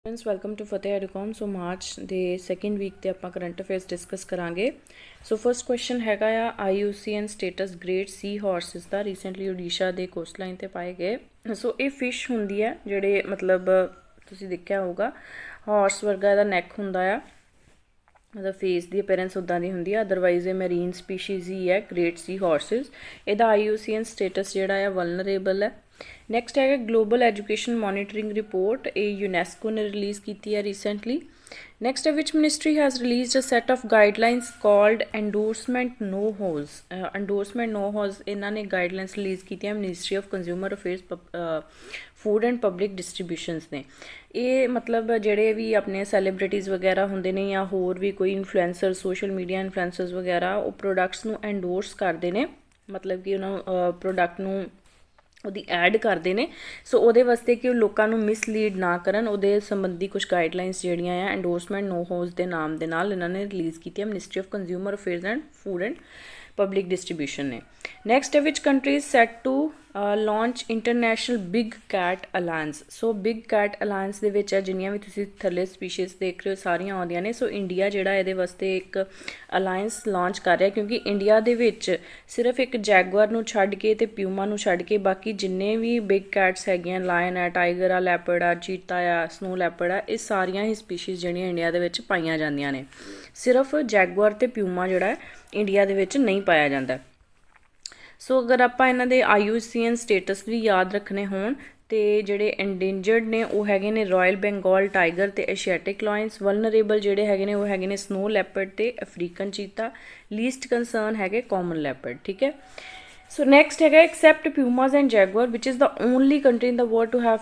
Friends welcome to Fateh Educom. So March ਦੇ second week ਤੇ ਆਪਾਂ ਕਰੰਟ ਅਫੇਅਰਸ ਡਿਸਕਸ ਕਰਾਂਗੇ। ਸੋ ਫਰਸਟ ਕੁਐਸਚਨ ਹੈਗਾ ਆ IUCN ਸਟੇਟਸ ਗ੍ਰੇਟ ਸੀ ਹਾਰਸਿਸ ਦਾ ਰੀਸੈਂਟਲੀ ਓਡੀਸ਼ਾ ਦੇ ਕੋਸਟ ਲਾਈਨ ਤੇ ਪਾਏ ਗਏ। ਸੋ ਇਹ ਫਿਸ਼ ਹੁੰਦੀ ਹੈ ਜਿਹੜੇ ਮਤਲਬ ਤੁਸੀਂ ਦੇਖਿਆ ਹੋਊਗਾ ਹਾਰਸ ਵਰਗਾ ਇਹਦਾ ਨੈਕ ਹੁੰਦਾ ਆ, ਮਤਲਬ ਫੇਸ ਦੀ ਅਪੀਅਰੈਂਸ ਉੱਦਾਂ ਦੀ ਹੁੰਦੀ ਆ। ਅਦਰਵਾਈਜ਼ ਇਹ ਮੈਰੀਨ ਸਪੀਸ਼ੀਜ਼ ਹੀ ਹੈ ਗ੍ਰੇਟ ਸੀ ਹਾਰਸਿਸ। ਇਹਦਾ IUCN ਸਟੇਟਸ ਜਿਹੜਾ ਆ ਵਲਨਰੇਬਲ ਹੈ। ਨੈਕਸਟ ਹੈਗਾ ਗਲੋਬਲ ਐਜੂਕੇਸ਼ਨ ਮੋਨੀਟਰਿੰਗ ਰਿਪੋਰਟ, ਇਹ ਯੂਨੈਸਕੋ ਨੇ ਰਿਲੀਜ਼ ਕੀਤੀ ਹੈ ਰੀਸੈਂਟਲੀ। ਨੈਕਸਟ ਹੈ which ministry has released a set of guidelines called endorsement know hows. Endorsement know hows ਇਹਨਾਂ ਨੇ ਗਾਈਡਲਾਈਨਸ ਰਿਲੀਜ਼ ਕੀਤੀਆਂ ministry of consumer affairs food and public distributions ਨੇ। ਇਹ ਮਤਲਬ ਜਿਹੜੇ ਵੀ ਆਪਣੇ ਸੈਲੀਬ੍ਰਿਟੀਜ਼ ਵਗੈਰਾ ਹੁੰਦੇ ਨੇ ਜਾਂ ਹੋਰ ਵੀ ਕੋਈ ਇਨਫਲੂਐਂਸਰ ਸੋਸ਼ਲ ਮੀਡੀਆ ਇਨਫਲੂਐਂਸਰਸ ਵਗੈਰਾ ਉਹ ਪ੍ਰੋਡਕਟਸ ਨੂੰ ਐਂਡੋਰਸ ਕਰਦੇ ਨੇ, ਮਤਲਬ ਕਿ ਉਹਨਾਂ ਪ੍ਰੋਡਕਟ ਨੂੰ ਉਹਦੀ ਐਡ ਕਰਦੇ ਨੇ। ਸੋ ਉਹਦੇ ਵਾਸਤੇ ਕਿ ਉਹ ਲੋਕਾਂ ਨੂੰ ਮਿਸਲੀਡ ਨਾ ਕਰਨ ਉਹਦੇ ਸੰਬੰਧੀ ਕੁਝ ਗਾਈਡਲਾਈਨਸ ਜਿਹੜੀਆਂ ਆ ਐਂਡੋਰਸਮੈਂਟ ਨੋ ਹੋਜ਼ ਦੇ ਨਾਮ ਦੇ ਨਾਲ ਇਹਨਾਂ ਨੇ ਰਿਲੀਜ਼ ਕੀਤੀਆਂ ministry of consumer affairs and food and public distribution ਨੇ। ਨੈਕਸਟ ਹੈ which country set to launch international big cat alliance. So big cat alliance ਦੇ ਵਿੱਚ ਜਿੰਨੀਆਂ ਵੀ ਤੁਸੀਂ ਥੱਲੇ ਸਪੀਸ਼ੀਜ਼ ਦੇਖ ਰਹੇ ਹੋ ਸਾਰੀਆਂ ਆਉਂਦੀਆਂ ਨੇ। ਸੋ ਇੰਡੀਆ ਜਿਹੜਾ ਇਹਦੇ ਵਾਸਤੇ ਇੱਕ ਅਲਾਇੰਸ ਲਾਂਚ ਕਰ ਰਿਹਾ, ਕਿਉਂਕਿ ਇੰਡੀਆ ਦੇ ਵਿੱਚ ਸਿਰਫ ਇੱਕ ਜੈਗੁਆਰ ਨੂੰ ਛੱਡ ਕੇ ਅਤੇ ਪਿਊਮਾ ਨੂੰ ਛੱਡ ਕੇ ਬਾਕੀ ਜਿੰਨੇ ਵੀ ਬਿਗ ਕੈਟਸ ਹੈਗੀਆਂ, ਲਾਇਨ ਆ, ਟਾਈਗਰ ਆ, ਲੈਪਰਡ ਆ, ਚੀਤਾ ਆ, ਸਨੋ ਲੈਪਰਡ ਆ, ਇਹ ਸਾਰੀਆਂ ਹੀ ਸਪੀਸ਼ੀਜ਼ ਜਿਹੜੀਆਂ ਇੰਡੀਆ ਦੇ ਵਿੱਚ ਪਾਈਆਂ ਜਾਂਦੀਆਂ ਨੇ। ਸਿਰਫ ਜੈਗੁਆਰ ਅਤੇ ਪਿਊਮਾ ਜਿਹੜਾ ਹੈ ਇੰਡੀਆ ਦੇ ਵਿੱਚ ਨਹੀਂ ਪਾਇਆ ਜਾਂਦਾ। ਸੋ ਅਗਰ ਆਪਾਂ ਇਹਨਾਂ ਦੇ IUCN ਸਟੇਟਸ ਵੀ ਯਾਦ ਰੱਖਣੇ ਹੋਣ ਤੇ ਜਿਹੜੇ ਐਂਡੇਂਜਰਡ ਨੇ ਉਹ ਹੈਗੇ ਨੇ ਰਾਇਲ ਬੰਗਾਲ ਟਾਈਗਰ ਤੇ ਏਸ਼ੀਆਟਿਕ ਲਾਇਨਸ। ਵਲਨਰੇਬਲ ਜਿਹੜੇ ਹੈਗੇ ਨੇ ਉਹ ਹੈਗੇ ਨੇ ਸਨੋ ਲੈਪਰਡ ਤੇ ਅਫਰੀਕਨ ਚੀਤਾ। ਲੀਸਟ ਕੰਸਰਨ ਹੈਗੇ ਕਾਮਨ ਲੈਪਰਡ। ਠੀਕ ਹੈ। ਸੋ ਨੈਕਸਟ ਹੈਗਾ except pumas and jaguar which is the only country in the world to have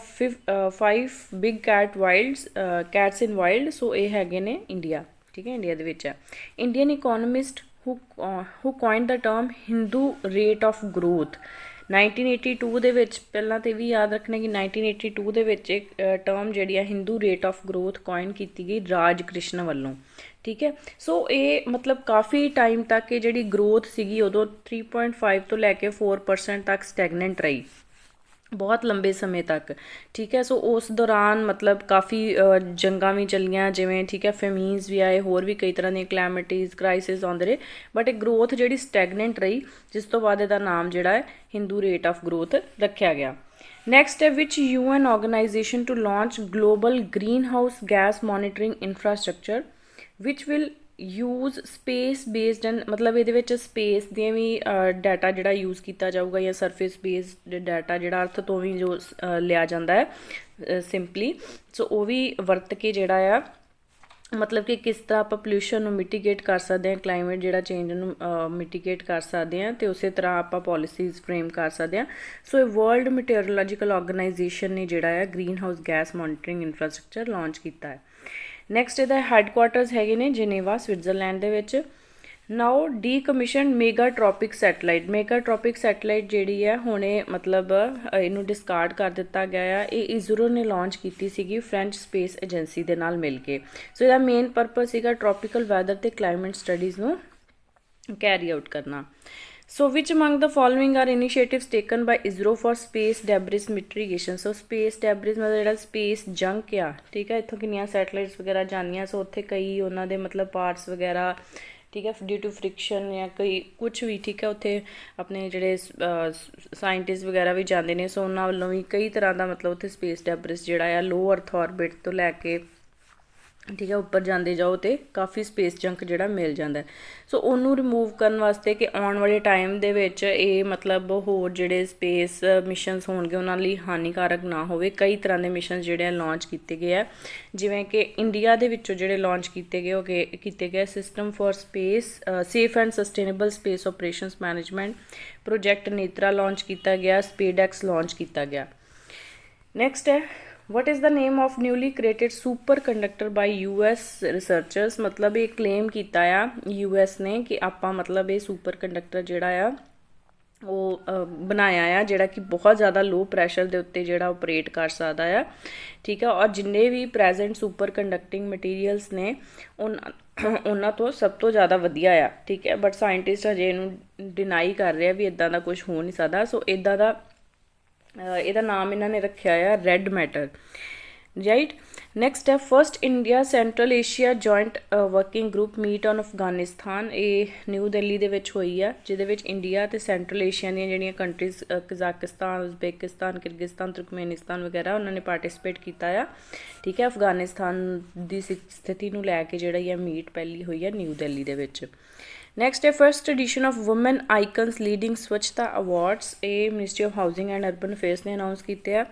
5 big cats in wild. So ਇਹ ਹੈਗੇ ਨੇ ਇੰਡੀਆ। ਠੀਕ ਹੈ, ਇੰਡੀਆ ਦੇ ਵਿੱਚ ਹੈ। Indian economist who coined the term Hindu rate of growth 1982 ਦੇ ਵਿੱਚ, ਪਹਿਲਾਂ ਤੇ ਵੀ ਯਾਦ ਰੱਖਣਾ ਕਿ 1982 ਦੇ ਵਿੱਚ ਇੱਕ ਟਰਮ ਜਿਹੜੀ ਆ Hindu rate of growth coin ਕੀਤੀ ਗਈ ਰਾਜ ਕ੍ਰਿਸ਼ਨ ਵੱਲੋਂ। ਠੀਕ ਹੈ। ਸੋ ਇਹ ਮਤਲਬ ਕਾਫੀ ਟਾਈਮ ਤੱਕ ਇਹ ਜਿਹੜੀ ਗਰੋਥ ਸੀਗੀ ਉਦੋਂ 3.5 ਤੋਂ ਲੈ ਕੇ 4% ਤੱਕ ਸਟੈਗਨੈਂਟ ਰਹੀ, ਬਹੁਤ ਲੰਬੇ ਸਮੇਂ ਤੱਕ। ਠੀਕ ਹੈ। ਸੋ ਉਸ ਦੌਰਾਨ ਮਤਲਬ ਕਾਫੀ ਜੰਗਾਂ ਵੀ ਚੱਲੀਆਂ ਜਿਵੇਂ, ਠੀਕ ਹੈ, ਫੈਮੀਨਸ ਵੀ ਆਏ, ਹੋਰ ਵੀ ਕਈ ਤਰ੍ਹਾਂ ਦੀਆਂ ਕਲੈਮਿਟੀਜ਼ ਕ੍ਰਾਈਸਿਸ ਆਉਂਦੇ ਰਹੇ, ਬਟ ਇਹ ਗਰੋਥ ਜਿਹੜੀ ਸਟੈਗਨੈਂਟ ਰਹੀ, ਜਿਸ ਤੋਂ ਬਾਅਦ ਇਹਦਾ ਨਾਮ ਜਿਹੜਾ ਹੈ ਹਿੰਦੂ ਰੇਟ ਆਫ ਗਰੋਥ ਰੱਖਿਆ ਗਿਆ। ਨੈਕਸਟ ਹੈ which UN organization to launch global green house gas monitoring infrastructure which will use space based and, ਮਤਲਬ ਇਹਦੇ ਵਿੱਚ ਸਪੇਸ ਦੀਆਂ ਵੀ ਡਾਟਾ ਜਿਹੜਾ ਯੂਜ਼ ਕੀਤਾ ਜਾਊਗਾ ਜਾਂ ਸਰਫੇਸ ਬੇਸਡ ਡਾਟਾ ਜਿਹੜਾ ਅਰਥ ਤੋਂ ਵੀ ਜੋ ਲਿਆ ਜਾਂਦਾ ਹੈ ਸਿੰਪਲੀ। ਸੋ ਉਹ ਵੀ ਵਰਤ ਕੇ ਜਿਹੜਾ ਆ ਮਤਲਬ ਕਿ ਕਿਸ ਤਰ੍ਹਾਂ ਆਪਾਂ ਪੋਲਿਊਸ਼ਨ ਨੂੰ ਮਿਟੀਗੇਟ ਕਰ ਸਕਦੇ ਹਾਂ, ਕਲਾਈਮੇਟ ਜਿਹੜਾ ਚੇਂਜ ਨੂੰ ਮਿਟੀਗੇਟ ਕਰ ਸਕਦੇ ਹਾਂ, ਅਤੇ ਉਸੇ ਤਰ੍ਹਾਂ ਆਪਾਂ ਪੋਲਿਸੀਜ਼ ਫਰੇਮ ਕਰ ਸਕਦੇ ਹਾਂ। ਸੋ ਇਹ ਵਰਲਡ ਮੀਟੀਓਰੋਲੋਜੀਕਲ ਆਰਗੇਨਾਈਜੇਸ਼ਨ ਨੇ ਜਿਹੜਾ ਆ green house gas monitoring infrastructure launch ਕੀਤਾ ਹੈ। ਨੈਕਸਟ ਇਹਦਾ ਹੈੱਡਕੁਆਟਰਸ ਹੈਗੇ ਨੇ ਜਨੇਵਾ ਸਵਿਟਜ਼ਰਲੈਂਡ ਦੇ ਵਿੱਚ। ਨਾਓ ਡੀਕਮਿਸ਼ਨ ਮੈਗਾਟ੍ਰੋਪਿਕ ਸੈਟਲਾਈਟ। ਮੈਗਾਟ੍ਰੋਪਿਕ ਸੈਟਲਾਈਟ ਜਿਹੜੀ ਹੈ ਹੁਣੇ ਮਤਲਬ ਇਹਨੂੰ ਡਿਸਕਾਰਡ ਕਰ ਦਿੱਤਾ ਗਿਆ ਆ। ਇਹ ਇਜ਼ਰੋ ਨੇ ਲਾਂਚ ਕੀਤੀ ਸੀਗੀ ਫ੍ਰੈਂਚ ਸਪੇਸ ਏਜੰਸੀ ਦੇ ਨਾਲ ਮਿਲ ਕੇ। ਸੋ ਇਹਦਾ ਮੇਨ ਪਰਪਸ ਸੀਗਾ ਟ੍ਰੋਪੀਕਲ ਵੈਦਰ ਅਤੇ ਕਲਾਈਮੇਟ ਸਟੱਡੀਜ਼ ਨੂੰ ਕੈਰੀ ਆਊਟ ਕਰਨਾ। So which among the following are initiatives taken by ISRO for space debris mitigation. So space debris ਮਤਲਬ ਜਿਹੜਾ ਸਪੇਸ ਜੰਕ ਆ, ਠੀਕ ਹੈ, ਇੱਥੋਂ ਕਿੰਨੀਆਂ ਸੈਟਲਾਈਟਸ ਵਗੈਰਾ ਜਾਂਦੀਆਂ, ਸੋ ਉੱਥੇ ਕਈ ਉਹਨਾਂ ਦੇ ਮਤਲਬ ਪਾਰਟਸ ਵਗੈਰਾ, ਠੀਕ ਹੈ, ਡਿਊ ਟੂ ਫ੍ਰਿਕਸ਼ਨ ਜਾਂ ਕਈ ਕੁਛ ਵੀ, ਠੀਕ ਹੈ, ਉੱਥੇ ਆਪਣੇ ਜਿਹੜੇ ਸਾਇੰਟਿਸਟ ਵਗੈਰਾ ਵੀ ਜਾਂਦੇ ਨੇ। ਸੋ ਉਹਨਾਂ ਵੱਲੋਂ ਵੀ ਕਈ ਤਰ੍ਹਾਂ ਦਾ ਮਤਲਬ ਉੱਥੇ ਸਪੇਸ ਡੈਬਰਿਸ ਜਿਹੜਾ ਆ ਲੋ ਅਰਥ ਆਰਬਿਟ ਤੋਂ ਲੈ ਕੇ, ਠੀਕ ਹੈ, ਉੱਪਰ ਜਾਂਦੇ ਜਾਓ ਅਤੇ ਕਾਫੀ ਸਪੇਸ ਜੰਕ ਜਿਹੜਾ ਮਿਲ ਜਾਂਦਾ। ਸੋ ਉਹਨੂੰ ਰਿਮੂਵ ਕਰਨ ਵਾਸਤੇ ਕਿ ਆਉਣ ਵਾਲੇ ਟਾਈਮ ਦੇ ਵਿੱਚ ਇਹ ਮਤਲਬ ਹੋਰ ਜਿਹੜੇ ਸਪੇਸ ਮਿਸ਼ਨਸ ਹੋਣਗੇ ਉਹਨਾਂ ਲਈ ਹਾਨੀਕਾਰਕ ਨਾ ਹੋਵੇ, ਕਈ ਤਰ੍ਹਾਂ ਦੇ ਮਿਸ਼ਨ ਜਿਹੜੇ ਆ ਲਾਂਚ ਕੀਤੇ ਗਏ ਆ। ਜਿਵੇਂ ਕਿ ਇੰਡੀਆ ਦੇ ਵਿੱਚੋਂ ਜਿਹੜੇ ਲਾਂਚ ਕੀਤੇ ਗਏ ਉਹ ਕੀਤੇ ਗਏ system for space safe and sustainable space operations management project Netra launch ਕੀਤਾ ਗਿਆ, ਸਪੇਡੈਕਸ ਲਾਂਚ ਕੀਤਾ ਗਿਆ। ਨੈਕਸਟ ਹੈ what is the name of newly created superconductor by US researchers। ਮਤਲਬ ਇਹ ਕਲੇਮ ਕੀਤਾ ਆ US ਨੇ ਕਿ ਆਪਾਂ ਮਤਲਬ ਇਹ ਸੁਪਰ ਕੰਡਕਟਰ ਜਿਹੜਾ ਆ ਉਹ ਬਣਾਇਆ ਆ ਜਿਹੜਾ ਕਿ ਬਹੁਤ ਜ਼ਿਆਦਾ ਲੋ ਪ੍ਰੈਸ਼ਰ ਦੇ ਉੱਤੇ ਜਿਹੜਾ ਆਪਰੇਟ ਕਰ ਸਕਦਾ ਆ। ਠੀਕ ਆ, ਔਰ ਜਿੰਨੇ ਵੀ ਪ੍ਰੈਜ਼ੈਂਟ ਸੁਪਰ ਕੰਡਕਟਿੰਗ ਮਟੀਰੀਅਲਸ ਨੇ ਉਹਨਾਂ ਤੋਂ ਸਭ ਤੋਂ ਜ਼ਿਆਦਾ ਵਧੀਆ ਆ। ਠੀਕ ਹੈ, ਬਟ ਸਾਇੰਟਿਸਟ ਅਜੇ ਇਹਨੂੰ ਡਿਨਾਈ ਕਰ ਰਿਹਾ ਵੀ ਇੱਦਾਂ ਦਾ ਕੁਛ ਹੋ ਨਹੀਂ ਸਕਦਾ। ਸੋ ਇੱਦਾਂ ਦਾ ਇਹਦਾ ਨਾਮ ਇਹਨਾਂ ਨੇ ਰੱਖਿਆ ਆ ਰੈੱਡ ਮੈਟਰ। ਰਾਈਟ। ਨੈਕਸਟ ਹੈ first India Central Asia joint working group meet on Afghanistan. ਇਹ ਨਿਊ ਦਿੱਲੀ ਦੇ ਵਿੱਚ ਹੋਈ ਆ, ਜਿਹਦੇ ਵਿੱਚ ਇੰਡੀਆ ਅਤੇ ਸੈਂਟਰਲ ਏਸ਼ੀਆ ਦੀਆਂ ਜਿਹੜੀਆਂ countries Kazakhstan, Uzbekistan, Kyrgyzstan, Turkmenistan ਵਗੈਰਾ ਉਹਨਾਂ ਨੇ ਪਾਰਟਿਸਿਪੇਟ ਕੀਤਾ ਆ। ਠੀਕ ਹੈ, ਅਫਗਾਨਿਸਤਾਨ ਦੀ ਸਥਿਤੀ ਨੂੰ ਲੈ ਕੇ ਜਿਹੜਾ ਇਹ ਮੀਟ ਪਹਿਲੀ ਹੋਈ ਆ ਨਿਊ ਦਿੱਲੀ ਦੇ ਵਿੱਚ। ਨੈਕਸਟ ਹੈ first edition of women icons leading Swachhata awards. ਇਹ ministry of housing and urban affairs ਨੇ ਅਨਾਊਂਸ ਕੀਤੇ ਆ।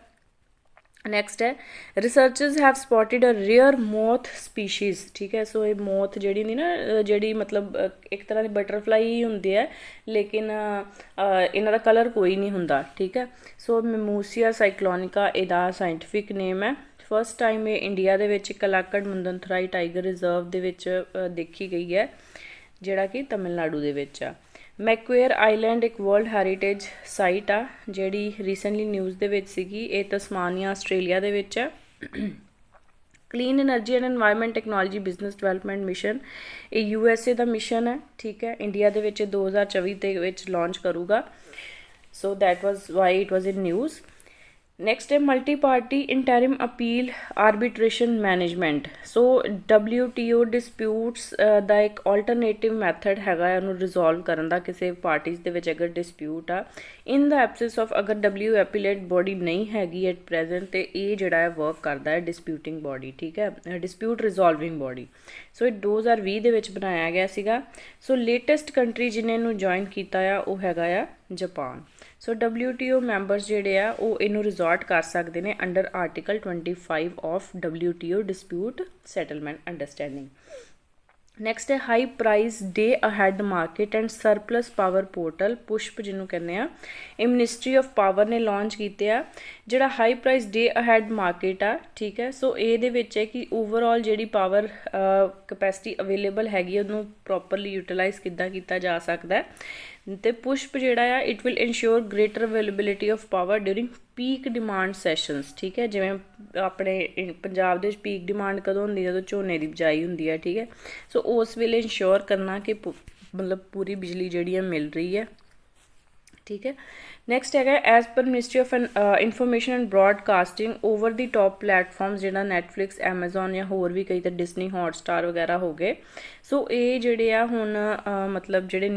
ਨੈਕਸਟ ਹੈ researchers have spotted a rare moth species. ਠੀਕ ਹੈ, ਸੋ ਇਹ ਮੋਥ ਜਿਹੜੀ ਹੁੰਦੀ ਨਾ, ਜਿਹੜੀ ਮਤਲਬ ਇੱਕ ਤਰ੍ਹਾਂ ਦੀ ਬਟਰਫਲਾਈ ਹੀ ਹੁੰਦੇ ਆ, ਲੇਕਿਨ ਇਹਨਾਂ ਦਾ ਕਲਰ ਕੋਈ ਨਹੀਂ ਹੁੰਦਾ। ਠੀਕ ਹੈ, ਸੋ ਮਿਮੂਸੀਆ ਸਾਈਕਲੋਨਿਕਾ ਇਹਦਾ ਸਾਇੰਟੀਫਿਕ ਨੇਮ ਹੈ। ਫਸਟ ਟਾਈਮ ਇਹ ਇੰਡੀਆ ਦੇ ਵਿੱਚ ਕਲਾਕੜ ਮੁੰਦਨਥਰਾਈ ਟਾਈਗਰ ਰਿਜ਼ਰਵ ਦੇ ਵਿੱਚ ਦੇਖੀ ਗਈ ਹੈ, ਜਿਹੜਾ ਕਿ ਤਮਿਲਨਾਡੂ ਦੇ ਵਿੱਚ ਆ। ਮੈਕੁਏਅਰ ਆਈਲੈਂਡ ਇੱਕ ਵਰਲਡ ਹੈਰੀਟੇਜ ਸਾਈਟ ਆ, ਜਿਹੜੀ ਰੀਸੈਂਟਲੀ ਨਿਊਜ਼ ਦੇ ਵਿੱਚ ਸੀਗੀ। ਇਹ ਤਸਮਾਨੀਆ ਆਸਟ੍ਰੇਲੀਆ ਦੇ ਵਿੱਚ ਹੈ। Clean energy and environment technology business development mission, ਇਹ USA ਦਾ ਮਿਸ਼ਨ ਹੈ। ਠੀਕ ਹੈ, ਇੰਡੀਆ ਦੇ ਵਿੱਚ 2024 ਦੇ ਵਿੱਚ ਲਾਂਚ ਕਰੂਗਾ। So that was why it was in news. Next ਹੈ multi party interim appeal arbitration management. So WTO disputes ਦਾ ਇੱਕ ਆਲਟਰਨੇਟਿਵ ਮੈਥਡ ਹੈਗਾ ਉਹਨੂੰ ਰਿਜ਼ੋਲਵ ਕਰਨ ਦਾ, ਕਿਸੇ ਪਾਰਟੀਜ਼ ਦੇ ਵਿੱਚ ਅਗਰ ਡਿਸਪਿਊਟ ਆ। ਇਨ ਦਾ ਐਬਸੈਂਸ ਆਫ ਅਗਰ WTO ਐਪੀਲੇਟ ਬੋਡੀ ਨਹੀਂ ਹੈਗੀ ਐਟ ਪ੍ਰੈਜ਼ੈਂਟ, ਤੇ ਇਹ ਜਿਹੜਾ ਹੈ ਵਰਕ ਕਰਦਾ ਹੈ ਡਿਸਪਿਊਟਿੰਗ ਬੋਡੀ। ਠੀਕ ਹੈ, ਡਿਸਪਿਊਟ ਰਿਜ਼ੋਲਵਿੰਗ ਬੋਡੀ। ਸੋ ਇਹ 2020 ਦੇ ਵਿੱਚ ਬਣਾਇਆ ਗਿਆ ਸੀਗਾ। ਸੋ ਲੇਟੈਸਟ ਕੰਟਰੀ ਜਿਹਨੇ ਇਹਨੂੰ ਜੁਆਇਨ ਕੀਤਾ ਆ ਉਹ ਹੈਗਾ ਆ ਜਾਪਾਨ। ਸੋ WTO ਮੈਂਬਰਸ ਜਿਹੜੇ ਆ ਉਹ ਇਹਨੂੰ ਰਿਜ਼ੋਰਟ ਕਰ ਸਕਦੇ ਨੇ under article 25 of WTO dispute settlement understanding. Next ਹੈ high price day ahead market and surplus power portal, Pushp ਜਿਹਨੂੰ ਕਹਿੰਦੇ ਆ। ਇਹ ਮਿਨਿਸਟਰੀ ਆਫ ਪਾਵਰ ਨੇ ਲਾਂਚ ਕੀਤੇ ਆ। ਜਿਹੜਾ high price day ahead market ਆ, ਠੀਕ ਹੈ, ਸੋ ਇਹਦੇ ਵਿੱਚ ਹੈ ਕਿ ਓਵਰਆਲ ਜਿਹੜੀ ਪਾਵਰ ਕਪੈਸਿਟੀ ਅਵੇਲੇਬਲ ਹੈਗੀ ਉਹਨੂੰ ਪ੍ਰੋਪਰਲੀ ਯੂਟੀਲਾਈਜ਼ ਕਿੱਦਾਂ ਕੀਤਾ ਜਾ ਸਕਦਾ। ਅਤੇ ਪੁਸ਼ਪ ਜਿਹੜਾ ਆ it will ensure greater availability of power during peak demand sessions. ਠੀਕ ਹੈ, ਜਿਵੇਂ ਆਪਣੇ ਪੰਜਾਬ ਦੇ ਵਿੱਚ ਪੀਕ ਡਿਮਾਂਡ ਕਦੋਂ ਹੁੰਦੀ, ਜਦੋਂ ਝੋਨੇ ਦੀ ਬਿਜਾਈ ਹੁੰਦੀ ਹੈ। ਠੀਕ ਹੈ, ਸੋ ਉਸ ਵੇਲੇ ਇੰਸ਼ੋਰ ਕਰਨਾ ਕਿ ਮਤਲਬ ਪੂਰੀ ਬਿਜਲੀ ਜਿਹੜੀ ਹੈ ਮਿਲ ਰਹੀ ਹੈ। ਠੀਕ ਹੈ, ਨੈਕਸਟ ਹੈਗਾ as per ministry of information and broadcasting over the top platforms, ਜਿਹੜਾ ਨੈਟਫਲਿਕਸ, ਐਮਾਜ਼ੋਨ ਜਾਂ ਹੋਰ ਵੀ ਕਈ ਤਾਂ ਡਿਸਨੀ ਹੌਟਸਟਾਰ ਵਗੈਰਾ ਹੋ ਗਏ। ਸੋ ਇਹ ਜਿਹੜੇ ਆ ਹੁਣ ਮਤਲਬ ਜਿਹੜੇ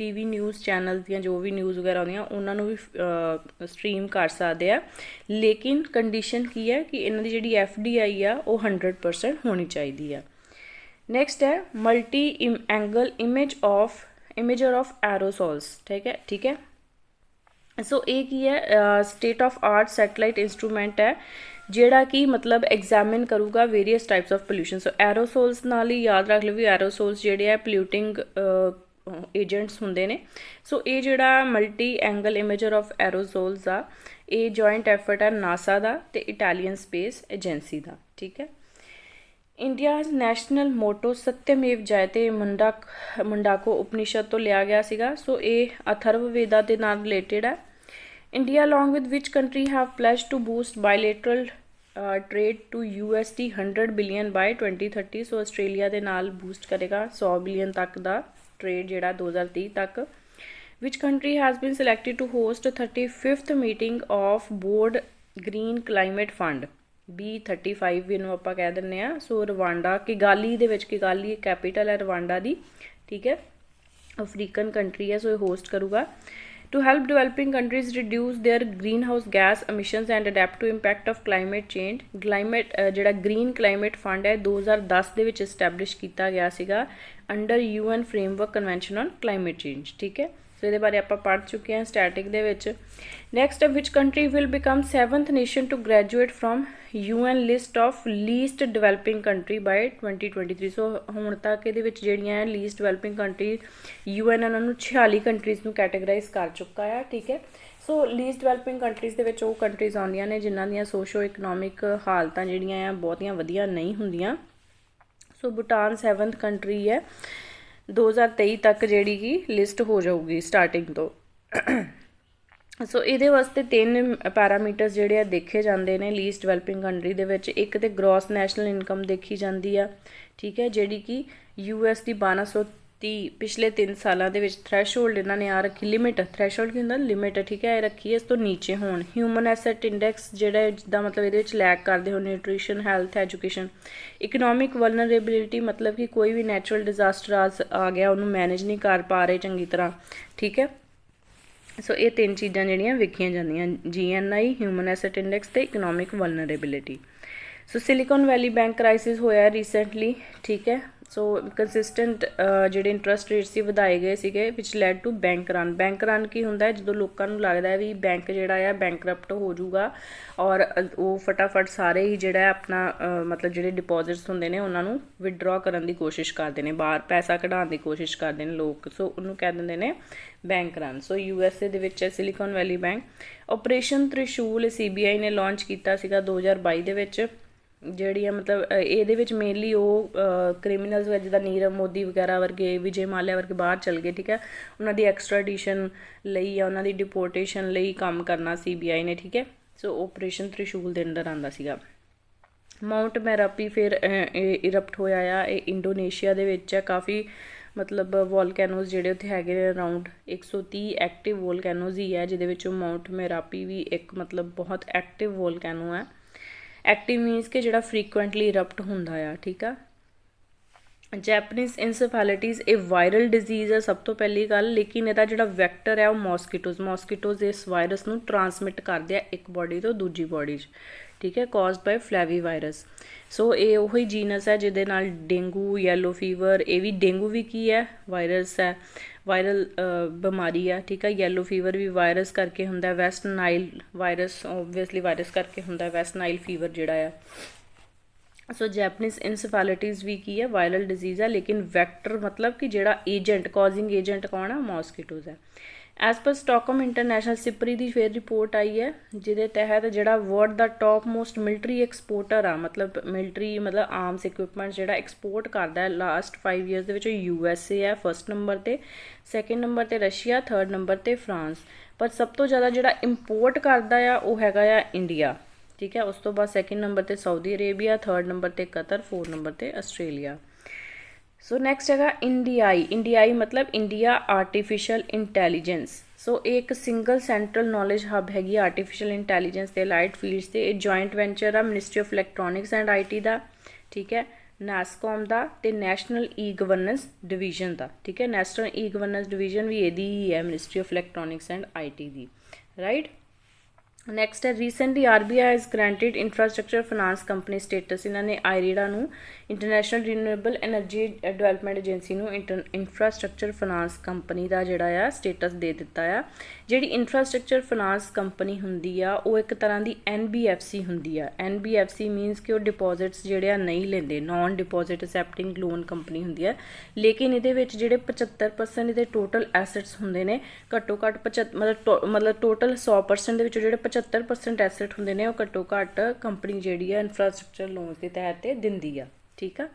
TV ਨਿਊਜ਼ ਚੈਨਲ ਦੀਆਂ ਜੋ ਵੀ ਨਿਊਜ਼ ਵਗੈਰਾ ਆਉਂਦੀਆਂ ਉਹਨਾਂ ਨੂੰ ਵੀ ਸਟਰੀਮ ਕਰ ਸਕਦੇ ਆ। ਲੇਕਿਨ ਕੰਡੀਸ਼ਨ ਕੀ ਹੈ ਕਿ ਇਹਨਾਂ ਦੀ ਜਿਹੜੀ FDI ਆ ਉਹ 100% ਹੋਣੀ ਚਾਹੀਦੀ ਆ। ਨੈਕਸਟ ਹੈ ਮਲਟੀ ਐਂਗਲ ਇਮੇਜਰ ਆਫ ਐਰੋਸੋਲਸ। ਠੀਕ ਹੈ, ਸੋ ਇਹ ਕੀ ਹੈ state of art satellite instrument ਹੈ, ਜਿਹੜਾ ਕਿ ਮਤਲਬ ਐਗਜ਼ਾਮਿਨ ਕਰੂਗਾ ਵੇਰੀਅਸ ਟਾਈਪਸ ਆਫ ਪੋਲਿਊਸ਼ਨ। ਸੋ ਐਰੋਸੋਲਸ ਨਾਲ ਹੀ ਯਾਦ ਰੱਖ ਲਓ ਵੀ ਐਰੋਸੋਲਸ ਜਿਹੜੇ ਆ ਪੋਲਿਊਟਿੰਗ ਏਜੰਟਸ ਹੁੰਦੇ ਨੇ। ਸੋ ਇਹ ਜਿਹੜਾ ਮਲਟੀ ਐਂਗਲ ਇਮੇਜਰ ਆਫ ਐਰੋਸੋਲਸ ਆ, ਇਹ ਜੁਆਇੰਟ ਐਫਰਟ ਹੈ ਨਾਸਾ ਦਾ ਅਤੇ ਇਟਾਲੀਅਨ ਸਪੇਸ ਏਜੰਸੀ ਦਾ। ਠੀਕ ਹੈ, India's national motto ਸਤਿਅਮੇਵ Jayate ਮੁੰਡਾਕੋ Upanishad ਤੋਂ ਲਿਆ ਗਿਆ ਸੀਗਾ। ਸੋ ਇਹ ਅਥਰਵ ਵੇਦਾ ਦੇ ਨਾਲ ਰਿਲੇਟਿਡ ਹੈ। India along with which country have pledged to boost bilateral trade to USD 100 billion by 2030। So Australia ਦੇ ਨਾਲ ਬੂਸਟ ਕਰੇਗਾ 100 ਬਿਲੀਅਨ ਤੱਕ ਦਾ ਟ੍ਰੇਡ ਜਿਹੜਾ 2030 ਤੱਕ। Which country has been selected to host 35th meeting of Board Green Climate Fund B35 ਇਹਨੂੰ ਆਪਾਂ ਕਹਿ ਦਿੰਦੇ ਹਾਂ। ਸੋ ਰਵਾਂਡਾ ਕਿਗਾਲੀ ਦੇ ਵਿੱਚ, ਕਿਗਾਲੀ ਕੈਪੀਟਲ ਹੈ ਰਵਾਂਡਾ ਦੀ। ਠੀਕ ਹੈ, ਅਫਰੀਕਨ ਕੰਟਰੀ ਹੈ, ਸੋ ਇਹ ਹੋਸਟ ਕਰੂਗਾ। To help developing countries reduce their greenhouse gas emissions and adapt to impact of climate change, ਜਿਹੜਾ ਗ੍ਰੀਨ ਕਲਾਈਮੇਟ ਫੰਡ ਹੈ 2010 ਦੇ ਵਿੱਚ ਇਸਟੈਬਲਿਸ਼ ਕੀਤਾ ਗਿਆ ਸੀਗਾ under UN framework convention on climate change. ਠੀਕ ਹੈ, ਸੋ ਇਹਦੇ ਬਾਰੇ ਆਪਾਂ ਪੜ੍ਹ ਚੁੱਕੇ ਹਾਂ ਸਟੈਟਿਕ ਦੇ ਵਿੱਚ। Next which country will become 7th nation to graduate from UN list of least developing country by 2023। So ਹੁਣ ਤੱਕ ਇਹਦੇ ਵਿੱਚ ਜਿਹੜੀਆਂ ਲੀਸਟ ਡਿਵੈਲਪਿੰਗ ਕੰਟਰੀ UN ਉਹਨਾਂ ਨੂੰ 46 ਕੰਟਰੀਜ਼ ਨੂੰ ਕੈਟੇਗਰਾਈਜ਼ ਕਰ ਚੁੱਕਾ ਆ। ਠੀਕ ਹੈ, ਸੋ ਲੀਸਟ ਡਿਵੈਲਪਿੰਗ ਕੰਟਰੀਜ਼ ਦੇ ਵਿੱਚ ਉਹ ਕੰਟਰੀਜ਼ ਆਉਂਦੀਆਂ ਨੇ ਜਿਨ੍ਹਾਂ ਦੀਆਂ ਸੋਸ਼ੋ ਇਕਨੋਮਿਕ ਹਾਲਤਾਂ ਜਿਹੜੀਆਂ ਆ ਬਹੁਤੀਆਂ ਵਧੀਆ ਨਹੀਂ ਹੁੰਦੀਆਂ। ਸੋ ਭੂਟਾਨ 7th ਕੰਟਰੀ ਹੈ, 2023 ਤੱਕ ਜਿਹੜੀ ਕਿ ਲਿਸਟ ਹੋ ਜਾਊਗੀ ਸਟਾਰਟਿੰਗ ਤੋਂ। ਸੋ ਇਹਦੇ ਵਾਸਤੇ 3 ਪੈਰਾਮੀਟਰਸ ਜਿਹੜੇ ਆ ਦੇਖੇ ਜਾਂਦੇ ਨੇ ਲੀਸਟ ਡਿਵੈਲਪਿੰਗ ਕੰਟਰੀ ਦੇ ਵਿੱਚ। ਇੱਕ ਤਾਂ ਗ੍ਰੋਸ ਨੈਸ਼ਨਲ ਇਨਕਮ ਦੇਖੀ ਜਾਂਦੀ ਆ। ਠੀਕ ਹੈ, ਜਿਹੜੀ ਕਿ USD 30 ਪਿਛਲੇ 3 ਸਾਲਾਂ ਦੇ ਵਿੱਚ ਥ੍ਰੈਸ਼ਹੋਲਡ ਇਹਨਾਂ ਨੇ ਆ ਰੱਖੀ, ਲਿਮਿਟ, ਥ੍ਰੈਸ਼ਹੋਲਡ ਕੀ ਹੁੰਦਾ, ਲਿਮਿਟ, ਠੀਕ ਹੈ, ਇਹ ਰੱਖੀ ਇਸ ਤੋਂ ਨੀਚੇ ਹੋਣ। ਹਿਊਮਨ ਐਸੈਟ ਇੰਡੈਕਸ ਜਿਹੜਾ ਜਿੱਦਾਂ ਮਤਲਬ ਇਹਦੇ ਵਿੱਚ ਲੈਕ ਕਰਦੇ ਹੋ nutrition, health, education. Economic vulnerability ਮਤਲਬ ਕਿ ਕੋਈ ਵੀ ਨੈਚੁਰਲ ਡਿਜ਼ਾਸਟਰ ਆ ਗਿਆ ਉਹਨੂੰ ਮੈਨੇਜ ਨਹੀਂ ਕਰ ਪਾ ਰਹੇ ਚੰਗੀ ਤਰ੍ਹਾਂ, ਠੀਕ ਹੈ। ਸੋ ਇਹ 3 ਚੀਜ਼ਾਂ ਜਿਹੜੀਆਂ ਵੇਖੀਆਂ ਜਾਂਦੀਆਂ, GNI, ਹਿਊਮਨ ਐਸੈਟ ਇੰਡੈਕਸ ਅਤੇ economic vulnerability. So Silicon Valley Bank crisis ਹੋਇਆ ਰੀਸੈਂਟਲੀ, ਠੀਕ ਹੈ। ਸੋ ਕੰਸਿਸਟੈਂਟ ਜਿਹੜੇ ਇੰਟਰਸਟ ਰੇਟ ਸੀ ਵਧਾਏ ਗਏ ਸੀਗੇ which led to bank run. Bank run ਕੀ ਹੁੰਦਾ ਹੈ, ਜਦੋਂ ਲੋਕਾਂ ਨੂੰ ਲੱਗਦਾ ਹੈ ਵੀ ਬੈਂਕ ਜਿਹੜਾ ਆ ਬੈਂਕਰਪਟ ਹੋ ਜਾਊਗਾ ਔਰ ਉਹ ਫਟਾਫਟ ਸਾਰੇ ਹੀ ਜਿਹੜਾ ਆਪਣਾ ਮਤਲਬ ਜਿਹੜੇ ਡਿਪੋਜ਼ਿਟਸ ਹੁੰਦੇ ਨੇ ਉਹਨਾਂ ਨੂੰ ਵਿਦਡਰਾ ਕਰਨ ਦੀ ਕੋਸ਼ਿਸ਼ ਕਰਦੇ ਨੇ, ਬਾਹਰ ਪੈਸਾ ਕਢਾਉਣ ਦੀ ਕੋਸ਼ਿਸ਼ ਕਰਦੇ ਨੇ ਲੋਕ, ਸੋ ਉਹਨੂੰ ਕਹਿ ਦਿੰਦੇ ਨੇ ਬੈਂਕ ਰਨ। ਸੋ USA ਦੇ ਵਿੱਚ silicon Valley bank. Operation ਤ੍ਰਿਸ਼ੂਲ CBI ਨੇ ਲਾਂਚ ਕੀਤਾ ਸੀਗਾ 2022 ਦੇ ਵਿੱਚ, ਜਿਹੜੀ ਆ ਮਤਲਬ ਇਹਦੇ ਵਿੱਚ ਮੇਨਲੀ ਉਹ ਕ੍ਰਿਮੀਨਲਸ ਜਿੱਦਾਂ ਨੀਰਵ ਮੋਦੀ ਵਗੈਰਾ ਵਰਗੇ, ਵਿਜੇ ਮਾਲਿਆ ਵਰਗੇ ਬਾਹਰ ਚਲ ਗਏ, ਠੀਕ ਹੈ, ਉਹਨਾਂ ਦੀ ਐਕਸਟ੍ਰਾਡੀਸ਼ਨ ਲਈ ਜਾਂ ਉਹਨਾਂ ਦੀ ਡਿਪੋਰਟੇਸ਼ਨ ਲਈ ਕੰਮ ਕਰਨਾ CBI ਨੇ, ਠੀਕ ਹੈ। ਸੋ ਆਪਰੇਸ਼ਨ ਤ੍ਰਿਸ਼ੂਲ ਦੇ ਅੰਡਰ ਆਉਂਦਾ ਸੀਗਾ। ਮਾਊਂਟ ਮੈਰਾਪੀ ਫਿਰ ਇਰਪਟ ਹੋਇਆ ਆ, ਇਹ ਇੰਡੋਨੇਸ਼ੀਆ ਦੇ ਵਿੱਚ ਹੈ। ਕਾਫੀ ਮਤਲਬ ਵੋਲਕੈਨੋਜ਼ ਜਿਹੜੇ ਉੱਥੇ ਹੈਗੇ ਨੇ, ਅਰਾਊਂਡ 130 ਐਕਟਿਵ ਵੋਲਕੈਨੋਜ਼ ਹੀ ਹੈ, ਜਿਹਦੇ ਵਿੱਚੋਂ ਮਾਊਂਟ ਮੈਰਾਪੀ ਵੀ ਇੱਕ ਮਤਲਬ ਬਹੁਤ ਐਕਟਿਵ ਵੋਲਕੈਨੋ ਹੈ। ਐਕਟਿਵ ਮੀਨਸ ਕਿ ਜਿਹੜਾ ਫਰੀਕੁਐਂਟਲੀ ਇਰਪਟ ਹੁੰਦਾ ਆ, ਠੀਕ ਆ। ਜੈਪਨੀਜ਼ ਇਨਸੈਫੈਲਿਟੀਜ਼ ਇਹ ਵਾਇਰਲ ਡਿਜ਼ੀਜ਼ ਹੈ ਸਭ ਤੋਂ ਪਹਿਲੀ ਗੱਲ, ਲੇਕਿਨ ਇਹਦਾ ਜਿਹੜਾ ਵੈਕਟਰ ਹੈ ਉਹ ਮੋਸਕੀਟੋਜ਼ ਇਸ ਵਾਇਰਸ ਨੂੰ ਟਰਾਂਸਮਿਟ ਕਰਦੇ ਆ ਇੱਕ ਬੋਡੀ ਤੋਂ ਦੂਜੀ ਬੋਡੀ 'ਚ, ਠੀਕ ਹੈ, ਕਾਜ਼ਡ ਬਾਈ ਫਲੈਵੀ ਵਾਇਰਸ। ਸੋ ਇਹ ਉਹੀ ਜੀਨਸ ਹੈ ਜਿਹਦੇ ਨਾਲ ਡੇਂਗੂ, ਯੈਲੋ ਫੀਵਰ, ਇਹ ਵੀ ਡੇਂਗੂ ਵੀ ਕੀ ਹੈ, ਵਾਇਰਸ ਹੈ, ਵਾਇਰਲ ਬਿਮਾਰੀ ਆ, ਠੀਕ ਹੈ। ਯੈਲੋ ਫੀਵਰ ਵੀ ਵਾਇਰਸ ਕਰਕੇ ਹੁੰਦਾ। West Nile virus obviously virus ਕਰਕੇ ਹੁੰਦਾ, ਵੈਸਟ ਨਾਈਲ ਫੀਵਰ ਜਿਹੜਾ ਆ। ਸੋ ਜੈਪਨੀਜ਼ ਇਨਸੈਫੈਲਿਟੀਜ਼ ਵੀ ਕੀ ਹੈ, ਵਾਇਰਲ ਡਿਜ਼ੀਜ਼ ਹੈ, ਲੇਕਿਨ ਵੈਕਟਰ ਮਤਲਬ ਕਿ ਜਿਹੜਾ ਏਜੰਟ, ਕਾਜ਼ਿੰਗ ਏਜੰਟ ਕੌਣ ਆ, ਮੋਸਕੀਟੋਜ਼ ਹੈ। ਐਜ਼ ਪਰ ਸਟਾਕਹੋਮ ਇੰਟਰਨੈਸ਼ਨਲ ਸਿਪਰੀ ਦੀ ਫਿਰ ਰਿਪੋਰਟ ਆਈ ਹੈ, ਜਿਹਦੇ ਤਹਿਤ ਜਿਹੜਾ ਵਰਲਡ ਦਾ ਟੌਪ ਮੋਸਟ ਮਿਲਟਰੀ ਐਕਸਪੋਰਟਰ ਆ, ਮਤਲਬ ਮਿਲਟਰੀ ਮਤਲਬ ਆਰਮਸ ਇਕਵਿਪਮੈਂਟ ਜਿਹੜਾ ਐਕਸਪੋਰਟ ਕਰਦਾ ਹੈ ਲਾਸਟ 5 years ਦੇ ਵਿੱਚ USA ਹੈ ਫਸਟ ਨੰਬਰ 'ਤੇ, ਸੈਕਿੰਡ ਨੰਬਰ 'ਤੇ ਰਸ਼ੀਆ, ਥਰਡ ਨੰਬਰ 'ਤੇ ਫਰਾਂਸ। ਪਰ ਸਭ ਤੋਂ ਜ਼ਿਆਦਾ ਜਿਹੜਾ ਇੰਪੋਰਟ ਕਰਦਾ ਆ ਉਹ ਹੈਗਾ ਆ ਇੰਡੀਆ, ਠੀਕ ਹੈ। ਉਸ ਤੋਂ ਬਾਅਦ ਸੈਕਿੰਡ ਨੰਬਰ 'ਤੇ ਸਾਊਦੀ ਅਰੇਬੀਆ, ਥਰਡ ਨੰਬਰ 'ਤੇ ਕਤਰ, ਫੋਰਥ ਨੰਬਰ 'ਤੇ ਆਸਟ੍ਰੇਲੀਆ। ਸੋ ਨੈਕਸਟ ਹੈਗਾ ਇੰਡੀਆਈ ਮਤਲਬ ਇੰਡੀਆ ਆਰਟੀਫਿਸ਼ਲ ਇੰਟੈਲੀਜੈਂਸ। ਸੋ ਇਹ ਇੱਕ ਸਿੰਗਲ ਸੈਂਟਰਲ ਨੌਲੇਜ ਹੱਬ ਹੈਗੀ ਆਰਟੀਫਿਸ਼ਲ ਇੰਟੈਲੀਜੈਂਸ ਤੇ ਅਲਾਈਡ ਫੀਲਡਸ 'ਤੇ। ਇਹ ਜੁਆਇੰਟ ਵੈਂਚਰ ਆ ministry of electronics and IT ਦਾ, ਠੀਕ ਹੈ, NASSCOM ਦਾ ਤੇ ਨੈਸ਼ਨਲ ਗਵਰਨੈਂਸ ਡਿਵੀਜ਼ਨ ਦਾ, ਠੀਕ ਹੈ। ਨੈਸ਼ਨਲ ਗਵਰਨੈਂਸ ਡਿਵੀਜ਼ਨ ਵੀ ਇਹਦੀ ਹੀ ਹੈ, ministry of electronics and IT ਦੀ, ਰਾਈਟ। ਨੈਕਸਟ ਹੈ recently RBI has granted infrastructure finance company status. ਇਹਨਾਂ ਨੇ ਆਇਰੀਡਾ ਨੂੰ, international renewable energy development agency ਨੂੰ ਇਨਫਰਾਸਟਰਕਚਰ ਫਾਈਨਾਂਸ ਕੰਪਨੀ ਦਾ ਜਿਹੜਾ ਆ ਸਟੇਟਸ ਦੇ ਦਿੱਤਾ ਆ। ਜਿਹੜੀ ਇਨਫਰਾਸਟਰਕਚਰ ਫਾਈਨਾਂਸ ਕੰਪਨੀ ਹੁੰਦੀ ਆ ਉਹ ਇੱਕ ਤਰ੍ਹਾਂ ਦੀ NBFC ਹੁੰਦੀ ਆ। NBFC ਮੀਨਸ ਕਿ ਉਹ ਡਿਪੋਜ਼ਿਟਸ ਜਿਹੜੇ ਆ ਨਹੀਂ ਲੈਂਦੇ, ਨੋਨ ਡਿਪੋਜ਼ਿਟ ਅਸੈਪਟਿੰਗ ਲੋਨ ਕੰਪਨੀ ਹੁੰਦੀ ਹੈ, ਲੇਕਿਨ ਇਹਦੇ ਵਿੱਚ ਜਿਹੜੇ 75% ਇਹਦੇ ਟੋਟਲ ਐਸੈਟਸ ਹੁੰਦੇ ਨੇ, ਘੱਟੋ ਘੱਟ ਮਤਲਬ ਟੋਟਲ 100% ਦੇ ਵਿੱਚੋਂ ਜਿਹੜੇ 75% ਐਸੈਟ ਹੁੰਦੇ ਨੇ ਉਹ ਘੱਟੋ ਘੱਟ ਕੰਪਨੀ ਜਿਹੜੀ ਆ ਇਨਫਰਾਸਟਰਕਚਰ ਲੋਨ ਦੇ ਤਹਿਤ ਤੇ ਦਿੰਦੀ ਆ, ਠੀਕ ਆ।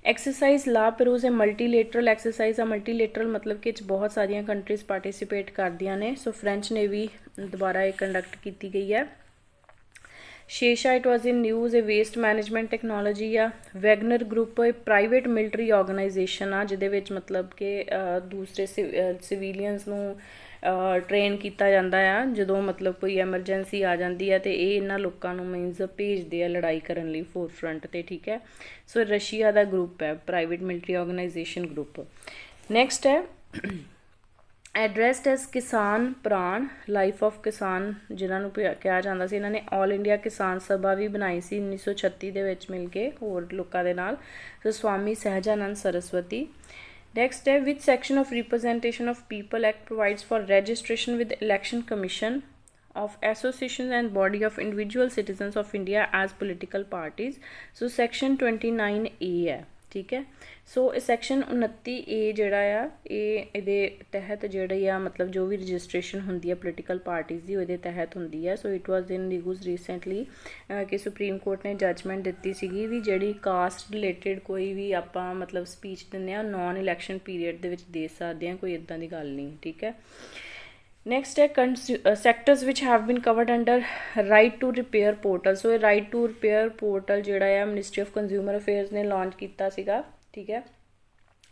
ਐਕਸਰਸਾਈਜ਼ ਲਾ ਪੈਰੂਜ਼ ਇਹ ਮਲਟੀਲੇਟਰਲ ਐਕਸਰਸਾਈਜ਼ ਆ। ਮਲਟੀਲੇਟਰਲ ਮਤਲਬ ਕਿ ਇਹ 'ਚ ਬਹੁਤ ਸਾਰੀਆਂ ਕੰਟਰੀਜ਼ ਪਾਰਟੀਸੀਪੇਟ ਕਰਦੀਆਂ ਨੇ। ਸੋ ਫਰੈਂਚ ਨੇਵੀ ਦੁਬਾਰਾ ਇਹ ਕੰਡਕਟ ਕੀਤੀ ਗਈ ਹੈ। ਸ਼ੇਸ਼ਾ ਇਟ ਵਾਜ਼ ਇਨ ਨਿਊਜ਼, ਇਹ ਵੇਸਟ ਮੈਨੇਜਮੈਂਟ ਟੈਕਨੋਲੋਜੀ ਆ। ਵੈਗਨਰ ਗਰੁੱਪ ਇਹ ਪ੍ਰਾਈਵੇਟ ਮਿਲਟਰੀ ਆਰਗੇਨਾਈਜੇਸ਼ਨ ਆ, ਜਿਹਦੇ ਵਿੱਚ ਮਤਲਬ ਕਿ ਦੂਸਰੇ ਸਿਵੀਲੀਅਨਸ ਨੂੰ ਟ੍ਰੇਨ ਕੀਤਾ ਜਾਂਦਾ ਆ ਜਦੋਂ ਮਤਲਬ ਕੋਈ ਐਮਰਜੈਂਸੀ ਆ ਜਾਂਦੀ ਹੈ, ਅਤੇ ਇਹ ਇਹਨਾਂ ਲੋਕਾਂ ਨੂੰ ਮੀਨਸ ਭੇਜਦੇ ਆ ਲੜਾਈ ਕਰਨ ਲਈ ਫੋਰ ਫਰੰਟ 'ਤੇ, ਠੀਕ ਹੈ। ਸੋ ਰਸ਼ੀਆ ਦਾ ਗਰੁੱਪ ਹੈ, private military organisation group. Next ਹੈ ਐਡਰੈਸਡ ਐਸ ਕਿਸਾਨ ਪ੍ਰਾਣ, ਲਾਈਫ ਆਫ ਕਿਸਾਨ ਜਿਨ੍ਹਾਂ ਨੂੰ ਕਿਹਾ ਜਾਂਦਾ ਸੀ। ਇਹਨਾਂ ਨੇ ਆਲ ਇੰਡੀਆ ਕਿਸਾਨ ਸਭਾ ਵੀ ਬਣਾਈ ਸੀ 1936 ਦੇ ਵਿੱਚ ਮਿਲ ਕੇ ਹੋਰ ਲੋਕਾਂ ਦੇ ਨਾਲ। ਸੋ ਸਵਾਮੀ ਸਹਿਜਾਨੰਦ ਸਰਸਵਤੀ। Next है which section of Representation of People Act provides for registration with Election Commission of associations and body of individual citizens of India as political parties. So section 29A है, ठीक है। ਸੋ ਇਹ ਸੈਕਸ਼ਨ 29A ਜਿਹੜਾ ਆ ਇਹਦੇ ਤਹਿਤ ਜਿਹੜੀ ਆ ਮਤਲਬ ਜੋ ਵੀ ਰਜਿਸਟ੍ਰੇਸ਼ਨ ਹੁੰਦੀ ਹੈ ਪੋਲੀਟੀਕਲ ਪਾਰਟੀਜ਼ ਦੀ ਉਹਦੇ ਤਹਿਤ ਹੁੰਦੀ ਹੈ। So it was in news recently ਕਿ ਸੁਪਰੀਮ ਕੋਰਟ ਨੇ ਜੱਜਮੈਂਟ ਦਿੱਤੀ ਸੀਗੀ ਵੀ ਜਿਹੜੀ ਕਾਸਟ ਰਿਲੇਟਡ ਕੋਈ ਵੀ ਆਪਾਂ ਮਤਲਬ ਸਪੀਚ ਦਿੰਦੇ ਹਾਂ ਨੋਨ ਇਲੈਕਸ਼ਨ ਪੀਰੀਅਡ ਦੇ ਵਿੱਚ ਦੇ ਸਕਦੇ ਹਾਂ, ਕੋਈ ਇੱਦਾਂ ਦੀ ਗੱਲ ਨਹੀਂ, ਠੀਕ ਹੈ। ਨੈਕਸਟ ਹੈ sectors which have been covered under right to repair portal. So ਇਹ ਰਾਈਟ ਟੂ ਰਿਪੇਅਰ ਪੋਰਟਲ ਜਿਹੜਾ ਆ ਮਿਨਿਸਟਰੀ ਆਫ ਕੰਜ਼ਿਊਮਰ ਅਫੇਅਰਸ ਨੇ ਲਾਂਚ ਕੀਤਾ ਸੀਗਾ, ਠੀਕ ਹੈ।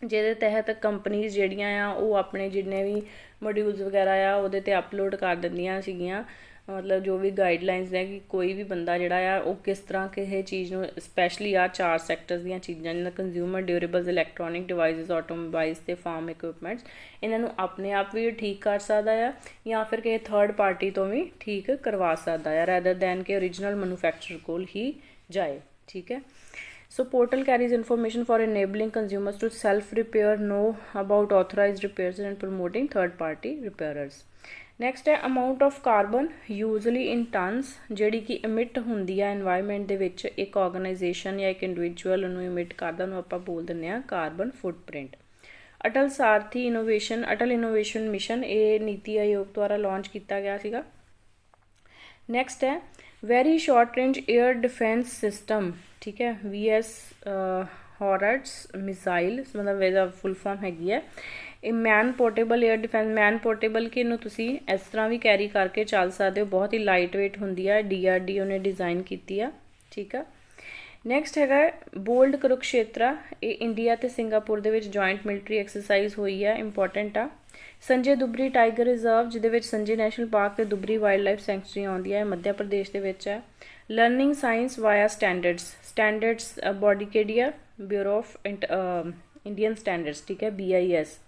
ਜਿਹਦੇ ਤਹਿਤ ਕੰਪਨੀਜ਼ ਜਿਹੜੀਆਂ ਆ ਉਹ ਆਪਣੇ ਜਿੰਨੇ ਵੀ ਮੋਡਿਊਲਸ ਵਗੈਰਾ ਆ ਉਹਦੇ 'ਤੇ ਅਪਲੋਡ ਕਰ ਦਿੰਦੀਆਂ ਸੀਗੀਆਂ, ਮਤਲਬ ਜੋ ਵੀ ਗਾਈਡਲਾਈਨਸ ਨੇ ਕਿ ਕੋਈ ਵੀ ਬੰਦਾ ਜਿਹੜਾ ਆ ਉਹ ਕਿਸ ਤਰ੍ਹਾਂ ਕਿਸੇ ਚੀਜ਼ ਨੂੰ, ਸਪੈਸ਼ਲੀ ਆ 4 ਸੈਕਟਰਸ ਦੀਆਂ ਚੀਜ਼ਾਂ ਜਿੱਦਾਂ ਕੰਜ਼ਿਊਮਰ ਡਿਊਰੇਬਲਸ, ਇਲੈਕਟ੍ਰੋਨਿਕ ਡਿਵਾਈਸਿਸ, ਆਟੋਮੋਬਾਈਲਸ ਅਤੇ ਫਾਰਮ ਇਕਵਿਪਮੈਂਟਸ, ਇਹਨਾਂ ਨੂੰ ਆਪਣੇ ਆਪ ਵੀ ਠੀਕ ਕਰ ਸਕਦਾ ਆ ਜਾਂ ਫਿਰ ਕਿਸੇ ਥਰਡ ਪਾਰਟੀ ਤੋਂ ਵੀ ਠੀਕ ਕਰਵਾ ਸਕਦਾ ਆ ਰੈਦਰ ਦੈਨ ਕਿ ਓਰੀਜਨਲ ਮੈਨੂਫੈਕਚਰਰ ਕੋਲ ਹੀ ਜਾਏ। ਠੀਕ ਹੈ। So portal carries information for enabling consumers to self-repair, know about authorized repairs and promoting third-party repairers. Next है amount of carbon usually in tons ਜਿਹੜੀ ਕਿ emit ਹੁੰਦੀ ਹੈ environment ਦੇ ਵਿੱਚ ਇੱਕ organization ਜਾਂ ਇੱਕ individual ਨੂੰ emit ਕਰਦਾ ਨੂੰ ਆਪਾਂ ਬੋਲ ਦਿੰਦੇ ਹਾਂ carbon footprint। Atal Sarthi Atal innovation mission ਇਹ ਨੀਤੀ ਆਯੋਗ ਦੁਆਰਾ ਲਾਂਚ ਕੀਤਾ ਗਿਆ ਸੀਗਾ। ਨੈਕਸਟ ਹੈ very short range air defence system, ਠੀਕ ਹੈ, VS ਹੌਰਟਸ ਮਿਸਾਈਲ, ਮਤਲਬ ਇਹਦਾ ਫੁੱਲ ਫਾਰਮ ਹੈਗੀ ਹੈ ਇਹ ਮੈਨ ਪੋਰਟੇਬਲ ਏਅਰ ਡਿਫੈਂਸ। ਮੈਨ ਪੋਰਟੇਬਲ ਕਿ ਇਹਨੂੰ ਤੁਸੀਂ ਇਸ ਤਰ੍ਹਾਂ ਵੀ ਕੈਰੀ ਕਰਕੇ ਚੱਲ ਸਕਦੇ ਹੋ, ਬਹੁਤ ਹੀ ਲਾਈਟ ਵੇਟ ਹੁੰਦੀ ਆ, DRDO ਨੇ ਡਿਜ਼ਾਈਨ ਕੀਤੀ ਆ। ਠੀਕ ਆ। ਨੈਕਸਟ ਹੈਗਾ ਬੋਲਡ ਕੁਰੂਕਸ਼ੇਤਰਾ, ਇਹ ਇੰਡੀਆ ਅਤੇ ਸਿੰਗਾਪੁਰ ਦੇ ਵਿੱਚ ਜੁਆਇੰਟ ਮਿਲਟਰੀ ਐਕਸਰਸਾਈਜ਼ ਹੋਈ ਆ, ਇੰਪੋਰਟੈਂਟ ਆ। ਸੰਜੇ ਦੁਬਰੀ ਟਾਈਗਰ ਰਿਜ਼ਰਵ ਜਿਹਦੇ ਵਿੱਚ ਸੰਜੇ ਨੈਸ਼ਨਲ ਪਾਰਕ ਅਤੇ ਦੁਬਰੀ ਵਾਈਲਡ ਲਾਈਫ ਸੈਂਚੁਰੀ ਆਉਂਦੀ ਹੈ, ਮੱਧ ਪ੍ਰਦੇਸ਼ ਦੇ ਵਿੱਚ ਹੈ। ਲਰਨਿੰਗ ਸਾਇੰਸ ਵਾਇਆ ਸਟੈਂਡਰਡਸ ਬੋਡੀਕੇਡੀਆ ਬਿਊਰੋ ਆਫ ਇੰਡੀਅਨ ਸਟੈਂਡਰਡਸ, ਠੀਕ ਹੈ, BIS।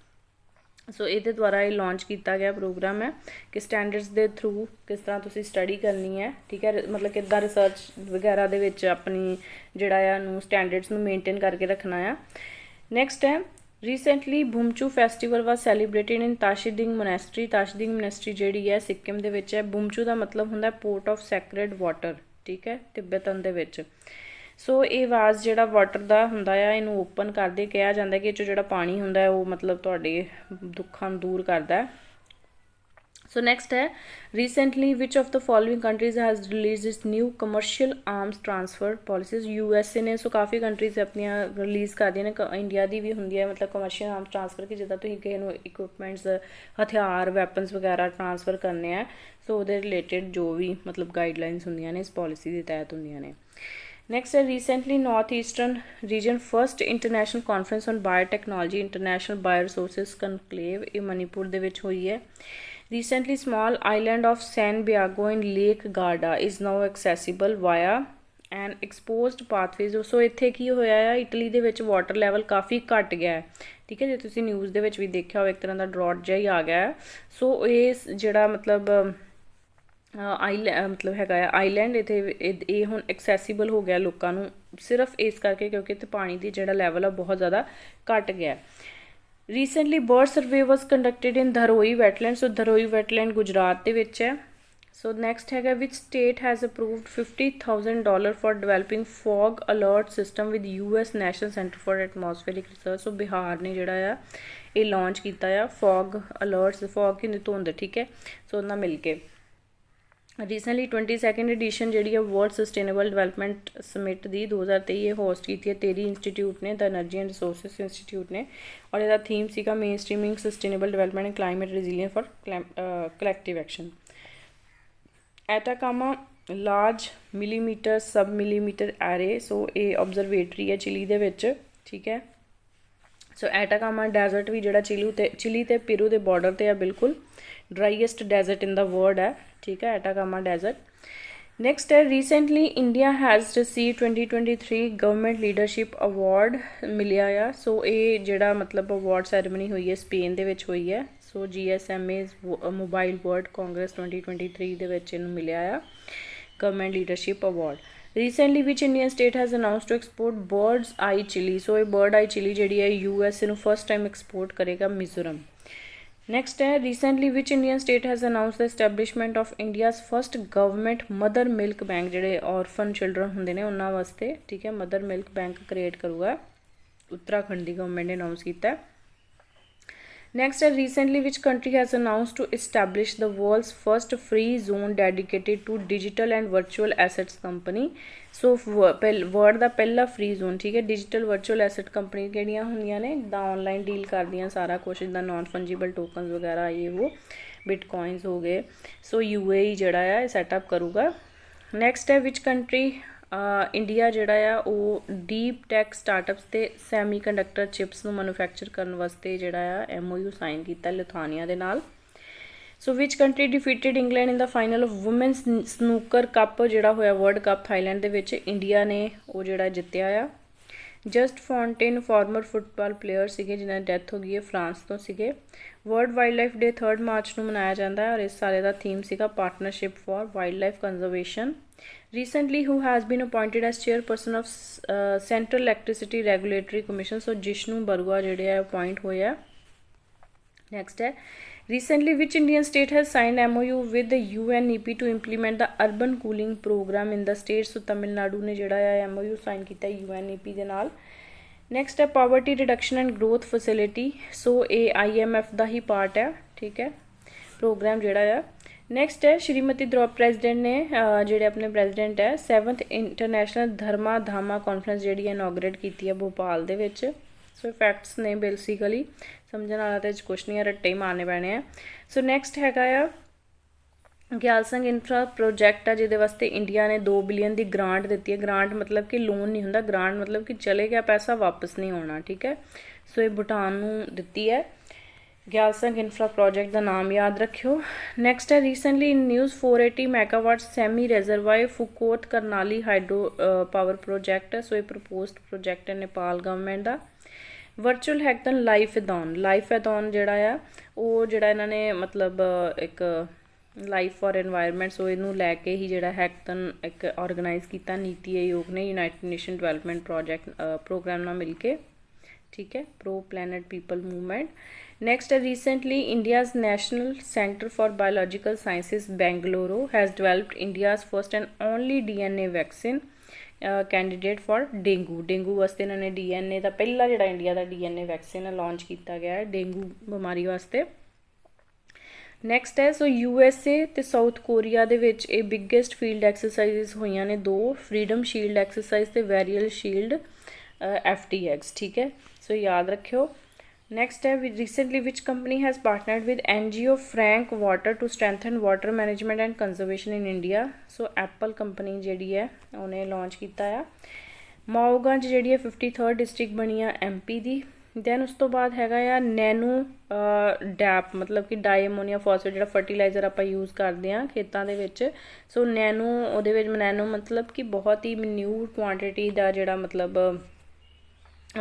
ਸੋ ਇਹਦੇ ਦੁਆਰਾ ਇਹ ਲਾਂਚ ਕੀਤਾ ਗਿਆ ਪ੍ਰੋਗਰਾਮ ਹੈ ਕਿ ਸਟੈਂਡਰਡਸ ਦੇ ਥਰੂ ਕਿਸ ਤਰ੍ਹਾਂ ਤੁਸੀਂ ਸਟੱਡੀ ਕਰਨੀ ਹੈ, ਠੀਕ ਹੈ, ਮਤਲਬ ਕਿੱਦਾਂ ਰਿਸਰਚ ਵਗੈਰਾ ਦੇ ਵਿੱਚ ਆਪਣੀ ਜਿਹੜਾ ਆ ਨੂੰ ਸਟੈਂਡਰਡਸ ਨੂੰ ਮੇਨਟੇਨ ਕਰਕੇ ਰੱਖਣਾ ਆ। ਨੈਕਸਟ ਹੈ ਰੀਸੈਂਟਲੀ ਬੁਮਚੂ ਫੈਸਟੀਵਲ ਵਾਜ ਸੈਲੀਬ੍ਰੇਟਡ ਇਨ ਤਾਸ਼ੀਦਿੰਗ ਮੋਨੈਸਟਰੀ। ਤਾਸ਼ੀਦਿੰਗ ਮੋਨੈਸਟਰੀ ਜਿਹੜੀ ਹੈ ਸਿੱਕਿਮ ਦੇ ਵਿੱਚ ਹੈ। ਬੁਮਚੂ ਦਾ ਮਤਲਬ ਹੁੰਦਾ ਪੋਰਟ ਆਫ ਸੈਕਰਡ ਵਾਟਰ, ਠੀਕ ਹੈ, ਤਿੱਬਤਨ ਦੇ ਵਿੱਚ। ਸੋ ਇਹ ਵਾਜ਼ ਜਿਹੜਾ ਵਾਟਰ ਦਾ ਹੁੰਦਾ ਆ ਇਹਨੂੰ ਓਪਨ ਕਰਦੇ ਕਿਹਾ ਜਾਂਦਾ ਕਿ ਇਹ 'ਚੋਂ ਜਿਹੜਾ ਪਾਣੀ ਹੁੰਦਾ ਉਹ ਮਤਲਬ ਤੁਹਾਡੇ ਦੁੱਖਾਂ ਨੂੰ ਦੂਰ ਕਰਦਾ। ਸੋ ਨੈਕਸਟ ਹੈ recently which of the following countries has release its new commercial arms transfer policies. USA ਨੇ ਸੋ ਕਾਫੀ ਕੰਟਰੀਜ਼ ਆਪਣੀਆਂ ਰਿਲੀਜ਼ ਕਰਦੀਆਂ ਨੇ, ਇੰਡੀਆ ਦੀ ਵੀ ਹੁੰਦੀ ਹੈ ਮਤਲਬ ਕਮਰਸ਼ੀਅਲ ਆਰਮਸ ਟਰਾਂਸਫਰ ਕਿ ਜਿੱਦਾਂ ਤੁਸੀਂ ਕਿਸੇ ਨੂੰ ਇਕਵਿਪਮੈਂਟਸ, ਹਥਿਆਰ, ਵੈਪਨਸ ਵਗੈਰਾ ਟਰਾਂਸਫਰ ਕਰਨੇ ਆ, ਸੋ ਉਹਦੇ ਰਿਲੇਟਿਡ ਜੋ ਵੀ ਮਤਲਬ ਗਾਈਡਲਾਈਨਸ ਹੁੰਦੀਆਂ ਨੇ ਇਸ ਪੋਲਿਸੀ ਦੇ ਤਹਿਤ ਹੁੰਦੀਆਂ ਨੇ। ਨੈਕਸਟ ਹੈ recently north eastern region first international conference on biotechnology international bio resources conclave, ਇਹ ਮਨੀਪੁਰ ਦੇ ਵਿੱਚ ਹੋਈ ਹੈ। Recently small island of San Biagio in Lake Garda is now accessible via and exposed pathways. So ਇੱਥੇ ਕੀ ਹੋਇਆ ਆ, ਇਟਲੀ ਦੇ ਵਿੱਚ ਵਾਟਰ ਲੈਵਲ ਕਾਫੀ ਘੱਟ ਗਿਆ ਹੈ, ਠੀਕ ਹੈ, ਜੇ ਤੁਸੀਂ ਨਿਊਜ਼ ਦੇ ਵਿੱਚ ਵੀ ਦੇਖਿਆ ਹੋਵੇ ਇੱਕ ਤਰ੍ਹਾਂ ਦਾ ਡਰੌਟ ਜਿਹਾ ਹੀ ਆ ਗਿਆ ਹੈ। ਸੋ ਇਹ ਜਿਹੜਾ ਮਤਲਬ ਮਤਲਬ ਹੈਗਾ ਆ ਆਈਲੈਂਡ ਇੱਥੇ ਇਹ ਹੁਣ ਐਕਸੈਸੀਬਲ ਹੋ ਗਿਆ ਲੋਕਾਂ ਨੂੰ ਸਿਰਫ ਇਸ ਕਰਕੇ ਕਿਉਂਕਿ ਇੱਥੇ ਪਾਣੀ ਦੀ ਜਿਹੜਾ ਲੈਵਲ ਆ ਬਹੁਤ ਜ਼ਿਆਦਾ ਘੱਟ ਗਿਆ। Recently bird survey was conducted in Dharoi wetland. So Dharoi wetland Gujarat ਦੇ ਵਿੱਚ ਹੈ। ਸੋ ਨੈਕਸਟ ਹੈਗਾ which state has approved $50,000 for developing fog alert system with US national centre for atmospheric research. So Bihar ਨੇ ਜਿਹੜਾ ਆ ਇਹ ਲਾਂਚ ਕੀਤਾ ਆ ਫੌਗ ਅਲਰਟਸ, ਫੌਗ ਕੀ ਧੁੰਦ, ਠੀਕ ਹੈ, ਸੋ ਉਹਨਾਂ ਮਿਲ ਕੇ। ਰੀਸੈਂਟਲੀ 22nd ਐਡੀਸ਼ਨ ਜਿਹੜੀ ਹੈ ਵਰਲਡ ਸਸਟੇਨੇਬਲ ਡਿਵੈਲਪਮੈਂਟ ਸਮਿਟ ਦੀ 2023 ਇਹ ਹੋਸਟ ਕੀਤੀ ਹੈ ਟੇਰੀ ਇੰਸਟੀਟਿਊਟ ਨੇ, the energy and resources institute ਨੇ, ਔਰ ਇਹਦਾ ਥੀਮ ਸੀਗਾ main streaming sustainable development and climate resilience for collective action. Atacama large millimetre sub millimetre array, so ਇਹ ਓਬਜ਼ਰਵੇਟਰੀ ਹੈ ਚਿਲੀ ਦੇ ਵਿੱਚ, ਠੀਕ ਹੈ। ਸੋ ਐਟਾਕਾਮਾ ਡੈਜ਼ਰਟ ਵੀ ਜਿਹੜਾ ਚਿਲੀ ਤੇ ਪੀਰੂ ਦੇ ਬਾਰਡਰ 'ਤੇ ਆ, ਬਿਲਕੁਲ ਡਰਾਈਐਸਟ ਡੈਜ਼ਰਟ ਇਨ ਦਾ ਵਰਲਡ ਹੈ, ਠੀਕ ਹੈ, ਐਟਾਕਾਮਾ ਡੈਜ਼ਰਟ। ਨੈਕਸਟ ਹੈ recently India has receive 2023 government leadership award ਮਿਲਿਆ ਆ। ਸੋ ਇਹ ਜਿਹੜਾ ਮਤਲਬ ਅਵਾਰਡ ਸੈਰੇਮਨੀ ਹੋਈ ਹੈ ਸਪੇਨ ਦੇ ਵਿੱਚ ਹੋਈ ਹੈ। So GSMA mobile world congress 2023 ਦੇ ਵਿੱਚ ਇਹਨੂੰ ਮਿਲਿਆ ਆ government leadership award. Recently which Indian state has announce to export bird's eye chilli. So ਇਹ ਬਰਡ ਆਈ ਚਿਲੀ ਜਿਹੜੀ ਹੈ USA ਨੂੰ ਫਸਟ ਟਾਈਮ ਐਕਸਪੋਰਟ ਕਰੇਗਾ ਮਿਜ਼ੋਰਮ। ਨੈਕਸਟ ਹੈ recently which Indian state has announce the establishment of India's first government mother milk bank, ਜਿਹੜੇ orphan children ਹੁੰਦੇ ਨੇ ਉਹਨਾਂ ਵਾਸਤੇ, ਠੀਕ ਹੈ, ਮਦਰ ਮਿਲਕ ਬੈਂਕ ਕ੍ਰੀਏਟ ਕਰੂਗਾ, ਉੱਤਰਾਖੰਡ ਦੀ ਗਵਰਨਮੈਂਟ ਨੇ ਅਨਾਊਂਸ ਕੀਤਾ। ਨੈਕਸਟ ਹੈ recently which country has announce to establish the world's first free zone dedicated to digital and virtual assets company. So world ਦਾ ਪਹਿਲਾ ਫ੍ਰੀ ਜ਼ੋਨ, ਠੀਕ ਹੈ, ਡਿਜੀਟਲ ਵਰਚੁਅਲ ਐਸੈਟ ਕੰਪਨੀ ਕਿਹੜੀਆਂ ਹੁੰਦੀਆਂ ਨੇ ਜਿੱਦਾਂ ਔਨਲਾਈਨ ਡੀਲ ਕਰਦੀਆਂ ਸਾਰਾ ਕੁਛ, ਜਿੱਦਾਂ ਨੋਨ ਫੰਜੀਬਲ ਟੋਕਨਸ ਵਗੈਰਾ ਇਹ ਉਹ ਬਿਟਕੋਇਨਸ ਹੋ ਗਏ। ਸੋ UAE ਜਿਹੜਾ ਆ ਇਹ ਸੈਟਅਪ ਕਰੂਗਾ। ਨੈਕਸਟ ਹੈ ਵਿਚ ਕੰਟਰੀ ਇੰਡੀਆ ਜਿਹੜਾ ਆ ਉਹ ਡੀਪ ਟੈਕ ਸਟਾਰਟਅਪਸ ਤੇ ਸੈਮੀ ਕੰਡਕਟਰ ਚਿਪਸ ਨੂੰ ਮੈਨੂਫੈਕਚਰ ਕਰਨ ਵਾਸਤੇ ਜਿਹੜਾ ਆ MOU ਸਾਈਨ ਕੀਤਾ ਲਿਥੁਆਨੀਆ ਦੇ ਨਾਲ। So which country defeated England in the final of women's snooker cup ਜਿਹੜਾ ਹੋਇਆ ਵਰਲਡ ਕੱਪ ਥਾਈਲੈਂਡ ਦੇ ਵਿੱਚ, ਇੰਡੀਆ ਨੇ ਉਹ ਜਿਹੜਾ ਜਿੱਤਿਆ ਆ। ਜਸਟ ਫੌਂਟੇਨ ਫਾਰਮਰ ਫੁੱਟਬਾਲ ਪਲੇਅਰ ਸੀਗੇ ਜਿਨ੍ਹਾਂ ਦੀ ਡੈਥ ਹੋ ਗਈ ਹੈ, ਫਰਾਂਸ ਤੋਂ ਸੀਗੇ। World wildlife day 3 March ਨੂੰ ਮਨਾਇਆ ਜਾਂਦਾ ਹੈ ਔਰ ਇਸ ਸਾਲ ਦਾ ਥੀਮ ਸੀਗਾ partnership for wildlife conservation. Recently who has been appointed as chairperson of central electricity regulatory commission, so Jishnu Barua ਜਿਹੜੇ ਆ ਅਪੋਇੰਟ ਹੋਏ ਆ। ਨੈਕਸਟ ਹੈ recently which Indian state has signed MOU with the UNEP to implement the urban cooling program in the state, so Tamil Nadu ਨੇ ਜਿਹੜਾ ਆ MOU sign ਕੀਤਾ UNEP ਦੇ ਨਾਲ। ਨੈਕਸਟ ਹੈ poverty reduction and growth facility, so ਇਹ IMF ਦਾ ਹੀ part ਹੈ, ਠੀਕ ਹੈ, ਪ੍ਰੋਗਰਾਮ ਜਿਹੜਾ ਆ। ਨੈਕਸਟ ਹੈ ਸ਼੍ਰੀਮਤੀ ਪ੍ਰੈਜ਼ੀਡੈਂਟ ਨੇ ਜਿਹੜੇ ਆਪਣੇ ਪ੍ਰੈਜ਼ੀਡੈਂਟ ਹੈ 7th ਇੰਟਰਨੈਸ਼ਨਲ ਧਰਮਾ ਧਾਮਾ ਕਾਨਫਰੰਸ ਜਿਹੜੀ ਇਨੋਗਰੇਟ ਕੀਤੀ ਹੈ ਭੋਪਾਲ ਦੇ ਵਿੱਚ। ਸੋ ਫੈਕਟਸ ਨੇ ਬੇਸਿਕਲੀ, ਸਮਝਣ ਵਾਲਾ ਤਾਂ ਕੁਛ ਨਹੀਂ ਆ, ਰੱਟੇ ਹੀ ਮਾਰਨੇ ਪੈਣੇ ਆ। ਸੋ ਨੈਕਸਟ ਹੈਗਾ ਆ ਗਿਆਲਸੰਗ ਇਨਫਰਾ ਪ੍ਰੋਜੈਕਟ ਆ ਜਿਹਦੇ ਵਾਸਤੇ ਇੰਡੀਆ ਨੇ 2 ਬਿਲੀਅਨ ਦੀ ਗ੍ਰਾਂਟ ਦਿੱਤੀ ਹੈ। ਗ੍ਰਾਂਟ ਮਤਲਬ ਕਿ ਲੋਨ ਨਹੀਂ ਹੁੰਦਾ, ਗ੍ਰਾਂਟ ਮਤਲਬ ਕਿ ਚਲੇ ਗਿਆ ਪੈਸਾ ਵਾਪਸ ਨਹੀਂ ਆਉਣਾ, ਠੀਕ ਹੈ। ਸੋ ਇਹ ਭੂਟਾਨ ਨੂੰ ਦਿੱਤੀ ਹੈ। ਗਿਆਲਸੰਗ ਇਨਫਰਾ ਪ੍ਰੋਜੈਕਟ ਦਾ ਨਾਮ ਯਾਦ ਰੱਖਿਓ। ਨੈਕਸਟ ਹੈ recently in news 480 megawatt semi reservoir Phukot Karnali hydro power project, so ਇਹ ਪ੍ਰਪੋਜ਼ਡ ਪ੍ਰੋਜੈਕਟ ਹੈ ਨੇਪਾਲ ਗਵਰਨਮੈਂਟ ਦਾ। ਵਰਚੁਅਲ ਹੈਕਥਨ ਲਾਈਫ-ਐਥਨ ਜਿਹੜਾ ਆ ਉਹ ਜਿਹੜਾ ਇਹਨਾਂ ਨੇ ਮਤਲਬ ਇੱਕ ਲਾਈਫ ਫॉर এনवायरमेंट, ਸੋ ਇਹਨੂੰ ਲੈ ਕੇ ਹੀ ਜਿਹੜਾ ਹੈਕਥਨ ਇੱਕ ਆਰਗੇਨਾਈਜ਼ ਕੀਤਾ ਨੀਤੀ ਆਯੋਗ ਨੇ ਯੂਨਾਈਟਿਡ ਨੇਸ਼ਨ ਡਿਵੈਲਪਮੈਂਟ ਪ੍ਰੋਗਰਾਮ ਨਾਲ ਮਿਲ ਕੇ, ਠੀਕ ਹੈ, pro planet people movement. Next ਹੈ recently India's national centre for biological sciences Bengaluru has developed India's first and only DNA vaccine candidate for dengue ਵਾਸਤੇ ਇਹਨਾਂ ਨੇ DNA ਦਾ ਪਹਿਲਾ ਜਿਹੜਾ ਇੰਡੀਆ ਦਾ DNA ਵੈਕਸੀਨ ਲਾਂਚ ਕੀਤਾ ਗਿਆ ਹੈ ਡੇਂਗੂ ਬਿਮਾਰੀ ਵਾਸਤੇ। ਨੈਕਸਟ ਹੈ ਸੋ USA ਅਤੇ ਸਾਊਥ ਕੋਰੀਆ ਦੇ ਵਿੱਚ ਇਹ ਬਿਗੇਸਟ ਫੀਲਡ ਐਕਸਰਸਾਈਜ਼ ਹੋਈਆਂ ਨੇ 2, ਫਰੀडम ਸ਼ੀਲਡ ਐਕਸਰਸਾਈਜ਼ ਅਤੇ ਵੈਰੀਅਲ ਸ਼ੀਲਡ FTX, ਠੀਕ ਹੈ, ਸੋ ਯਾਦ ਰੱਖਿਓ। ਨੈਕਸਟ ਹੈ recently which company has partnered with NGO Frank Water to strengthen water management and conservation in India, so Apple company ਜਿਹੜੀ ਹੈ ਉਹਨੇ ਲਾਂਚ ਕੀਤਾ ਆ। ਮਾਓਗੰਜ ਜਿਹੜੀ ਹੈ 53rd ਡਿਸਟ੍ਰਿਕਟ ਬਣੀ ਆ MP ਦੀ। ਦੈਨ ਉਸ ਤੋਂ ਬਾਅਦ ਹੈਗਾ ਆ ਨੈਨੋ ਡੈਪ, ਮਤਲਬ ਕਿ ਡਾਈਅਮੋਨੀਆ ਫਾਸਫੇਟ ਜਿਹੜਾ ਫਰਟੀਲਾਈਜ਼ਰ ਆਪਾਂ ਯੂਜ਼ ਕਰਦੇ ਹਾਂ ਖੇਤਾਂ ਦੇ ਵਿੱਚ। ਸੋ ਨੈਨੋ ਉਹਦੇ ਵਿੱਚ ਨੈਨੋ ਮਤਲਬ ਕਿ ਬਹੁਤ ਹੀ ਮਿਨਿਊਟ ਕੁਆਂਟਿਟੀ ਦਾ ਜਿਹੜਾ ਮਤਲਬ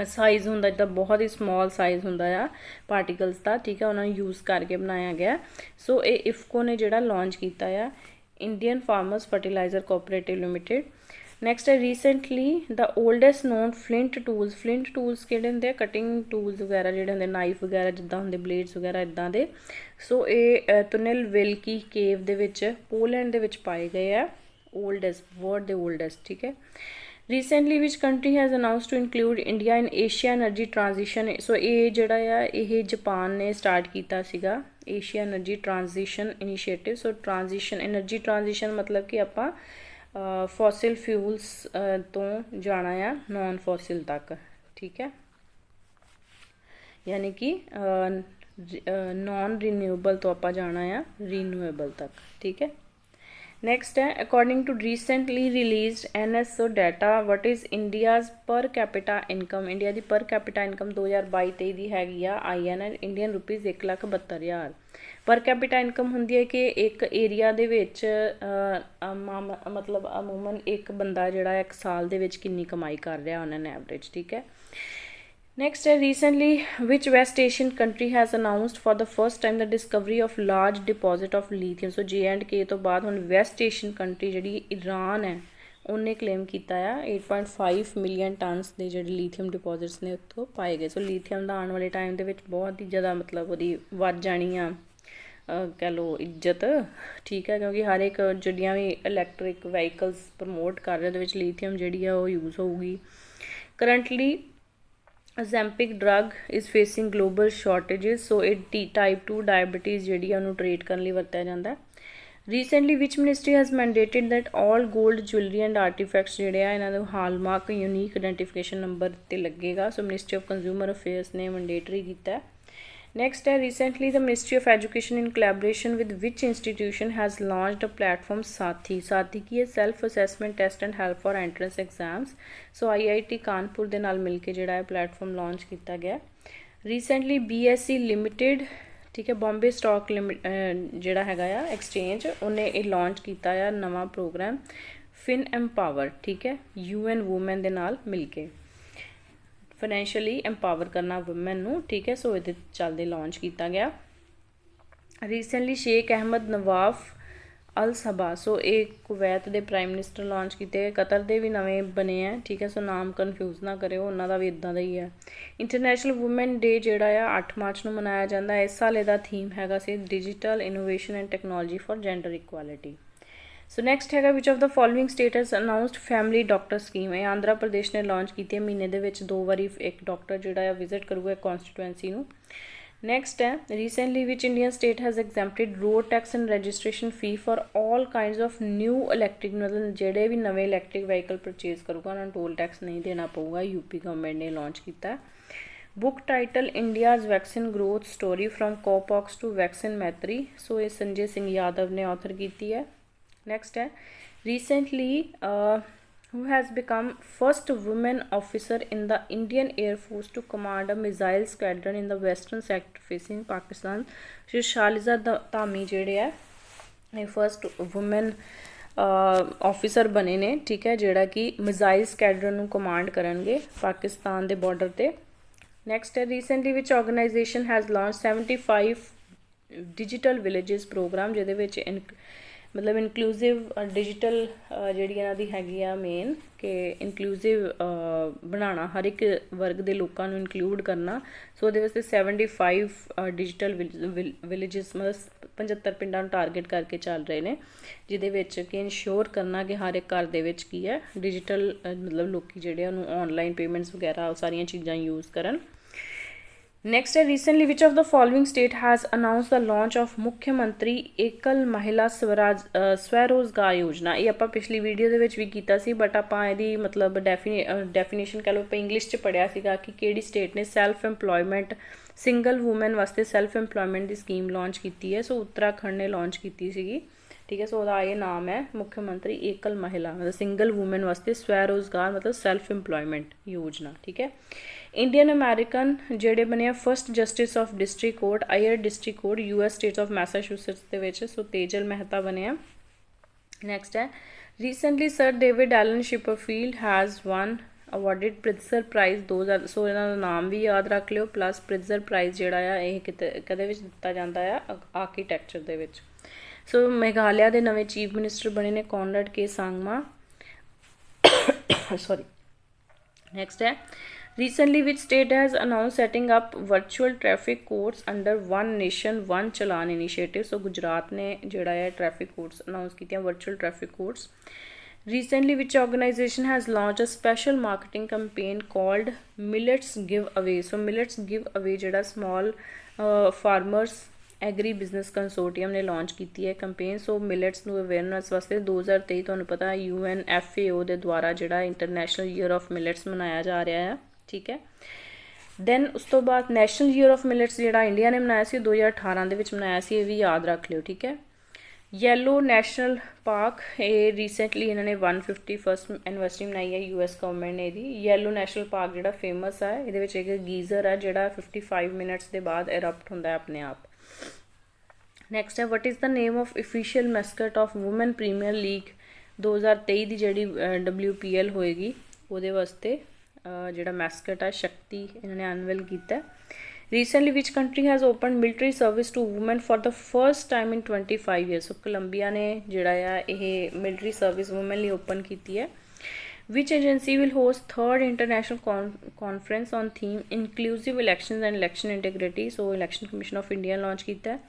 ਸਾਈਜ਼ ਹੁੰਦਾ, ਜਿੱਦਾਂ ਬਹੁਤ ਹੀ ਸਮਾਲ ਸਾਈਜ਼ ਹੁੰਦਾ ਆ ਪਾਰਟੀਕਲਸ ਦਾ, ਠੀਕ ਹੈ, ਉਹਨਾਂ ਨੂੰ ਯੂਜ਼ ਕਰਕੇ ਬਣਾਇਆ ਗਿਆ। ਸੋ ਇਹ ਇਫਕੋ ਨੇ ਜਿਹੜਾ ਲਾਂਚ ਕੀਤਾ ਆ, Indian farmers fertiliser cooperative limited. Next ਹੈ ਰੀਸੈਂਟਲੀ ਦਾ ਓਲਡੈਸਟ ਨੋਨ ਫਲਿੰਟ ਟੂਲਸ ਕਿਹੜੇ ਹੁੰਦੇ ਆ, ਕਟਿੰਗ ਟੂਲਸ ਵਗੈਰਾ ਜਿਹੜੇ ਹੁੰਦੇ, ਨਾਈਫ ਵਗੈਰਾ ਜਿੱਦਾਂ ਹੁੰਦੇ, ਬਲੇਡਸ ਵਗੈਰਾ ਇੱਦਾਂ ਦੇ। ਸੋ ਇਹ ਤੁਨਿਲ ਵਿਲਕੀ ਕੇਵ ਦੇ ਵਿੱਚ ਪੋਲੈਂਡ ਦੇ ਵਿੱਚ ਪਾਏ ਗਏ ਆ, ਓਲਡੈਸਟ, ਠੀਕ ਹੈ। Recently which country has announce to include India in Asia energy transition, so ਇਹ ਜਿਹੜਾ ਆ ਇਹ ਜਾਪਾਨ ਨੇ ਸਟਾਰਟ ਕੀਤਾ ਸੀਗਾ Asia energy transition initiative. So energy transition ਮਤਲਬ ਕਿ ਆਪਾਂ ਫੋਸਿਲ ਫਿਊਲਸ ਤੋਂ ਜਾਣਾ ਆ ਨੋਨ ਫੋਸਿਲ ਤੱਕ, ਠੀਕ ਹੈ, ਯਾਨੀ ਕਿ ਨੋਨ ਰੀਨਿਊਏਬਲ ਤੋਂ ਆਪਾਂ ਜਾਣਾ ਆ ਰੀਨਿਊਏਬਲ ਤੱਕ, ਠੀਕ ਹੈ। ਨੈਕਸਟ ਹੈ according to recently released NSO data what is India's per capita income, India ਦੀ ਪਰ ਕੈਪੀਟਾ ਇਨਕਮ 2022-23 ਦੀ ਹੈਗੀ ਆ INR ਇੰਡੀਅਨ ਰੁਪੀਜ਼ 1,72,000। ਪਰ ਕੈਪੀਟਾ ਇਨਕਮ ਹੁੰਦੀ ਹੈ ਕਿ ਇੱਕ ਏਰੀਆ ਦੇ ਵਿੱਚ ਮਤਲਬ ਅਮੂਮਨ ਇੱਕ ਬੰਦਾ ਜਿਹੜਾ ਇੱਕ ਸਾਲ ਦੇ ਵਿੱਚ ਕਿੰਨੀ ਕਮਾਈ ਕਰ ਰਿਹਾ ਉਹਨਾਂ ਨੇ ਐਵਰੇਜ, ਠੀਕ ਹੈ। ਨੈਕਸਟ ਹੈ recently which West Asian country has announced for the first time the discovery of large deposit of lithium, so J&K ਤੋਂ ਬਾਅਦ ਹੁਣ ਵੈਸਟ ਏਸ਼ੀਅਨ ਕੰਟਰੀ ਜਿਹੜੀ ਈਰਾਨ ਹੈ ਉਹਨੇ ਕਲੇਮ ਕੀਤਾ ਆ 8.5 ਮਿਲੀਅਨ ਟਨਸ ਦੇ ਜਿਹੜੇ ਲੀਥੀਅਮ ਡਿਪੋਜ਼ਿਟਸ ਨੇ ਉੱਥੋਂ ਪਾਏ ਗਏ। ਸੋ ਲੀਥੀਅਮ ਦਾ ਆਉਣ ਵਾਲੇ ਟਾਈਮ ਦੇ ਵਿੱਚ ਬਹੁਤ ਹੀ ਜ਼ਿਆਦਾ ਮਤਲਬ ਉਹਦੀ ਵੱਧ ਜਾਣੀ ਆ ਕਹਿ ਲਓ ਇੱਜ਼ਤ, ਠੀਕ ਹੈ, ਕਿਉਂਕਿ ਹਰ ਇੱਕ ਜਿਹੜੀਆਂ ਵੀ ਇਲੈਕਟ੍ਰਿਕ ਵਹੀਕਲਸ ਪ੍ਰਮੋਟ ਕਰ ਰਹੇ ਉਹਦੇ ਵਿੱਚ ਲੀਥੀਅਮ ਜਿਹੜੀ ਆ ਉਹ ਯੂਜ਼ ਹੋਊਗੀ। Currently Ozempic drug is facing global shortages, so it type 2 diabetes ਜਿਹੜੀ ਆ ਉਹਨੂੰ ਟ੍ਰੀਟ ਕਰਨ ਲਈ ਵਰਤਿਆ ਜਾਂਦਾ। Recently which ministry has mandated that all gold jewellery and artefacts ਜਿਹੜੇ ਆ ਇਹਨਾਂ ਨੂੰ ਹਾਲਮਾਰਕ ਯੂਨੀਕ ਆਈਡੈਂਟੀਫਿਕੇਸ਼ਨ ਨੰਬਰ 'ਤੇ ਲੱਗੇਗਾ। ਸੋ ਮਿਨਿਸਟਰੀ ਆਫ ਕੰਜ਼ਿਊਮਰ ਅਫੇਅਰਸ ਨੇ ਮੈਂਡੇਟਰੀ ਕੀਤਾ। Next है recently the Ministry of Education in collaboration with which institution has launched a platform साथी की है self assessment test and help for entrance exams. So IIT Kanpur ਦੇ ਨਾਲ ਮਿਲ ਕੇ ਜਿਹੜਾ ਹੈ platform launch ਕੀਤਾ ਗਿਆ. Recently BSE Limited ठीक है बॉम्बे स्टॉक ਜਿਹੜਾ ਹੈਗਾ ਆ एक्सचेंज ਉਹਨੇ ਇਹ launch ਕੀਤਾ ਆ ਨਵਾਂ program फिन एम्पावर ठीक है UN वूमेन ਦੇ ਨਾਲ ਮਿਲ ਕੇ फाइनैशियली एम्पावर करना वुमेन नू ठीक है. सो ये चलते लॉन्च किया गया. रीसेंटली शेख अहमद नवाफ अल सबा सो एक कुवैत के प्राइम मिनिस्टर लॉन्च किए. कतर के भी नवे बने हैं ठीक है. सो नाम कन्फ्यूज़ ना करो उन्होंने भी इदा का ही है. इंटरनेशनल वूमेन डे जोड़ा 8 मार्च को मनाया जाता है. इस साल का थीम है digital innovation and technology for gender equality. So next है which of the following state has announced family doctor scheme. ये आंध्र प्रदेश ने लॉन्च की है. महीने के 2 बारी एक डॉक्टर जोड़ा विजिट करूगा कॉन्स्टिट्यूएंसी में. नैक्सट है recently which Indian state has exempted road tax and registration fee for all kinds of new electric मतलब जोड़े भी नवे इलैक्ट्रिक व्हीकल परचेज करूगा उन्होंने टोल टैक्स नहीं देना पऊगा. यूपी गवर्नमेंट ने लॉन्च किया. Book title India's vaccine growth story from cowpox to vaccine Maitri. So ये संजय सिंह यादव ने ऑथर की है. नेक्स्ट है recently who has become first woman officer in the Indian Air Force to command a missile squadron in the western sector facing Pakistan. Shri Shalija Dhami जेड़े है ये first women officer बने ने ठीक है जोड़ा कि मिसाइल स्कैडरन नू कमांड करनगे पाकिस्तान के बॉर्डर पर. नैक्सट है recently which organisation has launch 75 digital villages programme जिहदे मतलब इनकलूसिव डिजिटल जी इन्हों हैगी आ मेन कि इनकलूसिव बनाना हर एक वर्ग के लोगों को इनकलूड करना. सो वो वास्ते 75 डिजिटल विलेजेस मतलब 75 पिंडा टारगेट करके चल रहे हैं जिदे कि इंश्योर करना कि हर एक घर दे की है डिजिटल मतलब लोग जोड़े ऑनलाइन पेमेंट्स वगैरह सारिया चीज़ां यूज़ करन. नेक्स्ट है recently which of the following state has announce the launch of मुख्यमंत्री एकल महिला स्वरोजगार योजना. ये आप पिछली वीडियो भी किया सी बट आप मतलब डेफिनेशन कह लो इंग्लिश पढ़िया सीगा कि किहड़ी स्टेट ने सैल्फ एम्पलॉयमेंट सिंगल वूमेन वास्ते सैल्फ एम्पलॉयमेंट की स्कीम लॉन्च की है. सो उत्तराखंड ने लॉन्च की सी ठीक है. सो वह ये नाम है मुख्यमंत्री एकल महिला मतलब सिंगल वूमेन वास्ते स्वरोजगार मतलब सैल्फ एम्पलॉयमेंट योजना ठीक है. इंडियन अमेरिकन जोड़े बने first justice of district court Ayer district court US state of Massachusetts के सो तेजल मेहता बने. नैक्सट है recently sir David Alan Chipperfield has won awarded Pritzker prize 2000. So इन्हों नाम भी याद रख लियो प्लस प्रिट्जर प्राइज़ जोड़ा है कदे दिता जाता है आर्कीटैक्चर दे विच. सो मेघालय के नवे चीफ मिनिस्टर बने ने कॉनराड के सांगमा सॉरी. नेक्स्ट है Recently, which state has announced setting up virtual traffic courts under One Nation One Challan initiative? So Gujarat ने जोड़ा है ट्रैफिक कोर्ट्स अनाउंस की virtual traffic courts. Recently, which organization has launched a special marketing campaign called Millets Give Away? So Millets Give Away जोड़ा small farmers agri business consortium ने launch की है campaign. सो millets नू awareness वास्ते 2023 तुहानू पता UNFAO के द्वारा जोड़ा इंटरनेशनल ईयर ऑफ मिलट्स मनाया जा रहा है ठीक है. दैन उस तो बाद नैशनल ईयर ऑफ मिलट्स जोड़ा इंडिया ने मनाया 2018 के मनाया ये भी याद रख लियो ठीक है. येलो नैशनल पार्क ये रीसेंटली इन्होंने 151st एनिवर्सरी मनाई है US गवर्नमेंट ने यदी. येलो नैशनल पार्क जोड़ा फेमस है ये एक गीजर है जोड़ा 55 मिनट्स के बाद एरप्ट होंदा है अपने आप. नैक्सट है what is the name of official mascot of Women Premier League 2023 की जी WPL होएगी वो वास्ते जोड़ा मैस्कट है शक्ति इन्होंने अनवेल किया. Recently which country has open military service to women for the first time in 25 years. So Colombia ने जोड़ा ये मिलिट्री सर्विस वूमेन लिए ओपन की है. Which agency will host 3rd international conference on theme inclusive election and election integrity. So election commission of India launch किया है.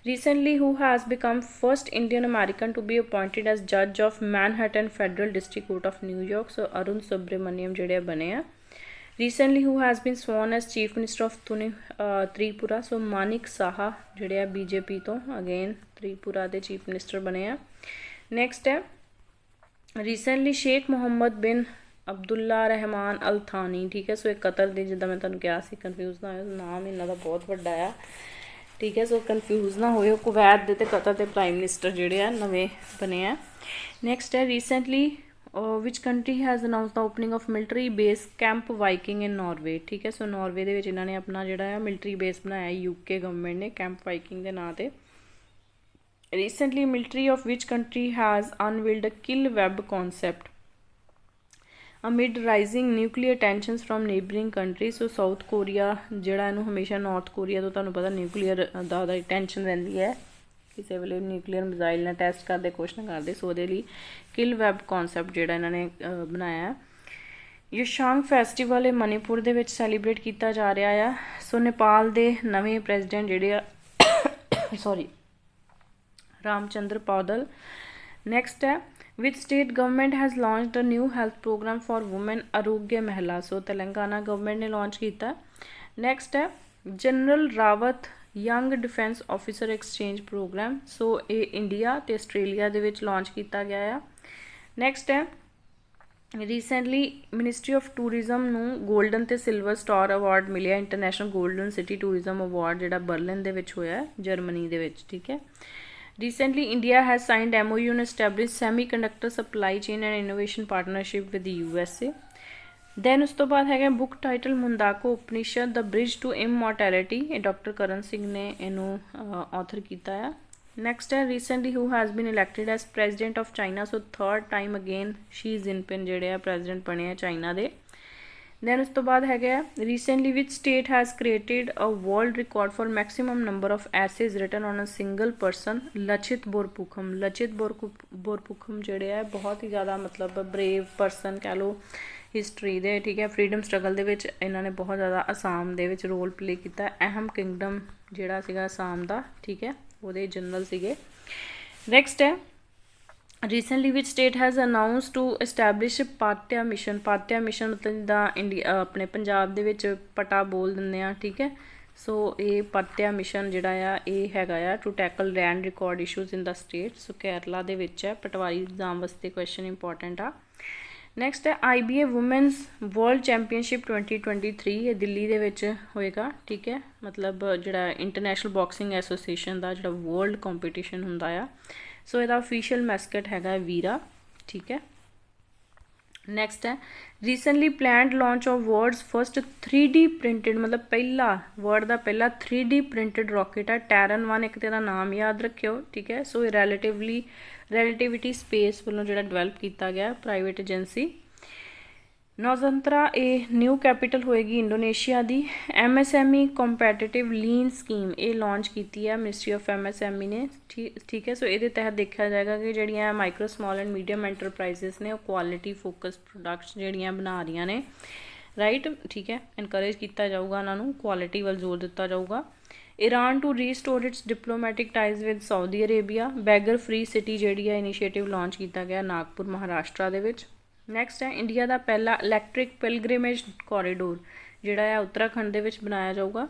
Recently, who has become first Indian American to be appointed as judge of Manhattan Federal District Court of New York? So Arun Subramaniam जोड़े बने हैं. Recently, who has been sworn as Chief Minister of Tripura? So Manik Saha जोड़े BJP तो again Tripura के Chief Minister बने हैं. Next है recently Sheikh Mohammed bin Abdullah Rahman ਅਲ ਥਾਨੀ, ਠੀਕ ਹੈ। ਸੋ ਇਹ ਕਤਰ ਦੇ, ਜਿੱਦਾਂ ਮੈਂ ਤੁਹਾਨੂੰ ਕਿਹਾ ਸੀ, ਕਨਫਿਊਜ਼ ਨਾ ਹੋਇਓ, ਨਾਮ ਇਹਨਾਂ ਦਾ ਬਹੁਤ ਵੱਡਾ ਆ, ਠੀਕ ਹੈ। ਸੋ ਕਨਫਿਊਜ਼ ਨਾ ਹੋਇਓ, ਕੁਵੈਤ ਦੇ ਅਤੇ ਕਤਰ ਦੇ ਪ੍ਰਾਈਮ ਮਿਨਿਸਟਰ ਜਿਹੜੇ ਆ ਨਵੇਂ ਬਣੇ ਆ। ਨੈਕਸਟ ਹੈ recently which country has announce the opening of military base camp Viking in Norway, ਠੀਕ ਹੈ। ਸੋ ਨਾਰਵੇ ਦੇ ਵਿੱਚ ਇਹਨਾਂ ਨੇ ਆਪਣਾ ਜਿਹੜਾ ਆ ਮਿਲਟਰੀ ਬੇਸ ਬਣਾਇਆ UK ਗਵਰਨਮੈਂਟ ਨੇ ਕੈਂਪ ਵਾਈਕਿੰਗ ਦੇ ਨਾਂ 'ਤੇ। Recently military of which country has unveiled a kill web concept amid rising nuclear tensions from neighbouring country. So South Korea ਜਿਹੜਾ ਇਹਨੂੰ ਹਮੇਸ਼ਾ ਨਾਰਥ ਕੋਰੀਆ ਤੋਂ ਤੁਹਾਨੂੰ ਪਤਾ ਨਿਊਕਲੀਅਰ ਦਾ ਟੈਂਸ਼ਨ ਰਹਿੰਦੀ ਹੈ, ਕਿਸੇ ਵੇਲੇ ਨਿਊਕਲੀਅਰ ਮਿਜ਼ਾਈਲ ਨਾਲ ਟੈਸਟ ਕਰਦੇ, ਕੁਛ ਨਾ ਕਰਦੇ। ਸੋ ਉਹਦੇ ਲਈ ਕਿਲ ਵੈਬ ਕੌਨਸੈਪਟ ਜਿਹੜਾ ਇਹਨਾਂ ਨੇ ਬਣਾਇਆ। ਯੂਸ਼ਾਂਗ ਫੈਸਟੀਵਲ ਇਹ ਮਨੀਪੁਰ ਦੇ ਵਿੱਚ ਸੈਲੀਬ੍ਰੇਟ ਕੀਤਾ ਜਾ ਰਿਹਾ ਆ। ਸੋ ਨੇਪਾਲ ਦੇ ਨਵੇਂ ਪ੍ਰੈਜ਼ੀਡੈਂਟ ਜਿਹੜੇ ਆ ਰਾਮਚੰਦਰ ਪੌਦਲ। ਨੈਕਸਟ ਹੈ which state government has launched a new health programme for women Arogya Mahila. So Telangana government ਨੇ ਲਾਂਚ ਕੀਤਾ। ਨੈਕਸਟ ਹੈ general Rawat young defence officer exchange programme. So ਇਹ ਇੰਡੀਆ ਅਤੇ ਆਸਟ੍ਰੇਲੀਆ ਦੇ ਵਿੱਚ ਲਾਂਚ ਕੀਤਾ ਗਿਆ ਆ। ਨੈਕਸਟ ਹੈ ਰੀਸੈਂਟਲੀ ਮਿਨਿਸਟਰੀ ਆਫ ਟੂਰਿਜ਼ਮ ਨੂੰ ਗੋਲਡਨ ਅਤੇ ਸਿਲਵਰ ਸਟਾਰ ਅਵਾਰਡ ਮਿਲਿਆ, international golden city tourism award ਜਿਹੜਾ ਬਰਲਿਨ ਦੇ ਵਿੱਚ ਹੋਇਆ ਜਰਮਨੀ ਦੇ ਵਿੱਚ, ਠੀਕ ਹੈ। Recently India has signed MOU and establish semi conductor supply chain and innovation partnership with USA। Then ਉਸ ਤੋਂ ਬਾਅਦ ਹੈਗਾ book title Mundaka Upanishad the bridge to immortality, ਇਹ ਡਾਕਟਰ ਕਰਨ ਸਿੰਘ ਨੇ ਇਹਨੂੰ ਆਥਰ ਕੀਤਾ ਆ। ਨੈਕਸਟ ਹੈ recently who has been elected as president of China. So third time again Xi Jinping ਜਿਹੜੇ ਆ ਪ੍ਰੈਜ਼ੀਡੈਂਟ ਬਣੇ ਆ ਚਾਈਨਾ ਦੇ। ਦੈਨ ਉਸ ਤੋਂ ਬਾਅਦ ਹੈਗਾ recently which state has created a world record for maximum number of essays written on a single person, Lachit Borphukan. Lachit Borphukan ਜਿਹੜੇ ਆ ਬਹੁਤ ਹੀ ਜ਼ਿਆਦਾ ਮਤਲਬ ਬਰੇਵ ਪਰਸਨ ਕਹਿ ਲਓ ਹਿਸਟਰੀ ਦੇ, ਠੀਕ ਹੈ। ਫਰੀਡਮ ਸਟਰਗਲ ਦੇ ਵਿੱਚ ਇਹਨਾਂ ਨੇ ਬਹੁਤ ਜ਼ਿਆਦਾ ਅਸਾਮ ਦੇ ਵਿੱਚ ਰੋਲ ਪਲੇ ਕੀਤਾ। ਅਹਿਮ ਕਿੰਗਡਮ ਜਿਹੜਾ ਸੀਗਾ ਅਸਾਮ ਦਾ, ਠੀਕ ਹੈ, ਉਹਦੇ ਜਨਰਲ ਸੀਗੇ। ਨੈਕਸਟ ਹੈ recently which state has announce to establish ਪਾਟਿਆ ਮਿਸ਼ਨ। ਪਾਟਿਆ ਮਿਸ਼ਨ ਮਤਲਬ ਜਿੱਦਾਂ ਇੰਡੀਆ ਆਪਣੇ ਪੰਜਾਬ ਦੇ ਵਿੱਚ ਪਟਾ ਬੋਲ ਦਿੰਦੇ ਆ, ਠੀਕ ਹੈ। ਸੋ ਇਹ ਪਾਟਿਆ ਮਿਸ਼ਨ ਜਿਹੜਾ ਆ ਇਹ ਹੈਗਾ ਆ to tackle land record issues in the state. So Kerala ਦੇ ਵਿੱਚ ਹੈ, ਪਟਵਾਰੀ ਐਗਜ਼ਾਮ ਵਾਸਤੇ ਕੁਐਸਚਨ ਇੰਪੋਰਟੈਂਟ ਆ। ਨੈਕਸਟ ਹੈ IBA ਵੂਮੈਨਸ ਵਰਲਡ ਚੈਂਪੀਅਨਸ਼ਿਪ 2023, ਇਹ ਦਿੱਲੀ ਦੇ ਵਿੱਚ ਹੋਏਗਾ, ਠੀਕ ਹੈ। ਮਤਲਬ ਜਿਹੜਾ ਇੰਟਰਨੈਸ਼ਨਲ ਬਾਕਸਿੰਗ ਐਸੋਸੀਏਸ਼ਨ ਦਾ ਜਿਹੜਾ ਵਰਲਡ ਕੰਪੀਟੀਸ਼ਨ ਹੁੰਦਾ ਆ। ਸੋ ਇਹਦਾ ਅਫੀਸ਼ੀਅਲ ਮੈਸਕਟ ਹੈਗਾ ਵੀਰਾ, ਠੀਕ ਹੈ। ਨੈਕਸਟ ਹੈ recently planned launch of world's first 3D printed, ਮਤਲਬ ਪਹਿਲਾ ਵਰਲਡ ਦਾ ਪਹਿਲਾ 3D ਪ੍ਰਿੰਟਡ ਰੋਕੇਟ ਹੈ ਟੈਰਨ 1, ਇੱਕ ਤੇ ਇਹਦਾ ਨਾਮ ਯਾਦ ਰੱਖਿਓ, ਠੀਕ ਹੈ। ਸੋ ਇਹ ਰੈਲੇਟਿਵਿਟੀ ਸਪੇਸ ਵੱਲੋਂ ਜਿਹੜਾ ਡਿਵੈਲਪ ਕੀਤਾ ਗਿਆ ਪ੍ਰਾਈਵੇਟ ਏਜੰਸੀ। ਨੌਜ਼ੰਤਰਾ ਇਹ ਨਿਊ ਕੈਪੀਟਲ ਹੋਏਗੀ ਇੰਡੋਨੇਸ਼ੀਆ ਦੀ। MSME ਕੰਪੈਟੀਟਿਵ ਲੀਨ ਸਕੀਮ ਇਹ ਲਾਂਚ ਕੀਤੀ ਹੈ ਮਿਨਿਸਟਰੀ ਆਫ MSME ਨੇ, ਠੀਕ ਹੈ। ਸੋ ਇਹਦੇ ਤਹਿਤ ਦੇਖਿਆ ਜਾਏਗਾ ਕਿ ਜਿਹੜੀਆਂ micro small and medium enterprises ਨੇ ਉਹ ਕੁਆਲਿਟੀ ਫੋਕਸ ਪ੍ਰੋਡਕਟਸ ਜਿਹੜੀਆਂ ਬਣਾ ਰਹੀਆਂ ਨੇ, ਰਾਈਟ, ਠੀਕ ਹੈ। ਇਨਕਰੇਜ ਕੀਤਾ ਜਾਊਗਾ ਉਹਨਾਂ ਨੂੰ, ਕੁਆਲਿਟੀ ਵੱਲ ਜ਼ੋਰ ਦਿੱਤਾ ਜਾਊਗਾ। Iran to restore its diplomatic ties with Saudi Arabia. Beggar free city ਜਿਹੜੀ ਹੈ ਇਨੀਸ਼ੀਏਟਿਵ ਲਾਂਚ ਕੀਤਾ ਗਿਆ ਨਾਗਪੁਰ ਮਹਾਰਾਸ਼ਟਰ ਦੇ ਵਿੱਚ। ਨੈਕਸਟ ਹੈ ਇੰਡੀਆ ਦਾ ਪਹਿਲਾ ਇਲੈਕਟ੍ਰਿਕ ਪਿਲਗ੍ਰਿਮੇਜ ਕੋਰੀਡੋਰ ਜਿਹੜਾ ਹੈ ਉੱਤਰਾਖੰਡ ਦੇ ਵਿੱਚ ਬਣਾਇਆ ਜਾਊਗਾ।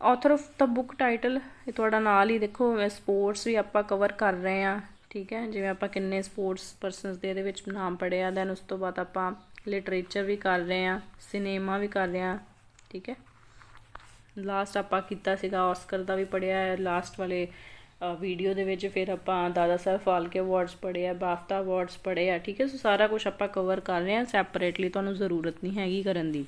Author of the book title ਇਹ ਤੁਹਾਡਾ ਨਾਲ ਹੀ ਦੇਖੋ, ਸਪੋਰਟਸ ਵੀ ਆਪਾਂ ਕਵਰ ਕਰ ਰਹੇ ਹਾਂ, ਠੀਕ ਹੈ। ਜਿਵੇਂ ਆਪਾਂ ਕਿੰਨੇ ਸਪੋਰਟਸ ਪਰਸਨਸ ਦੇ ਇਹਦੇ ਵਿੱਚ ਨਾਮ ਪੜ੍ਹੇ ਆ। ਦੈਨ ਉਸ ਤੋਂ ਬਾਅਦ ਆਪਾਂ ਲਿਟਰੇਚਰ ਵੀ ਕਰ ਰਹੇ ਹਾਂ, ਸਿਨੇਮਾ ਵੀ ਕਰ ਰਹੇ ਹਾਂ, ਠੀਕ ਹੈ। ਲਾਸਟ ਆਪਾਂ ਕੀਤਾ ਸੀਗਾ ਆਸਕਰ ਦਾ ਵੀ ਪੜ੍ਹਿਆ ਹੈ ਲਾਸਟ ਵਾਲੇ ਵੀਡੀਓ ਦੇ ਵਿੱਚ। ਫਿਰ ਆਪਾਂ ਦਾਦਾ ਸਾਹਿਬ ਫਾਲਕੇ ਅਵਾਰਡਸ ਪੜ੍ਹੇ ਆ, ਬਾਫਤਾ ਅਵਾਰਡਸ ਪੜ੍ਹੇ ਆ, ਠੀਕ ਹੈ। ਸੋ ਸਾਰਾ ਕੁਛ ਆਪਾਂ ਕਵਰ ਕਰ ਰਹੇ ਹਾਂ ਸੈਪਰੇਟਲੀ, ਤੁਹਾਨੂੰ ਜ਼ਰੂਰਤ ਨਹੀਂ ਹੈਗੀ ਕਰਨ ਦੀ।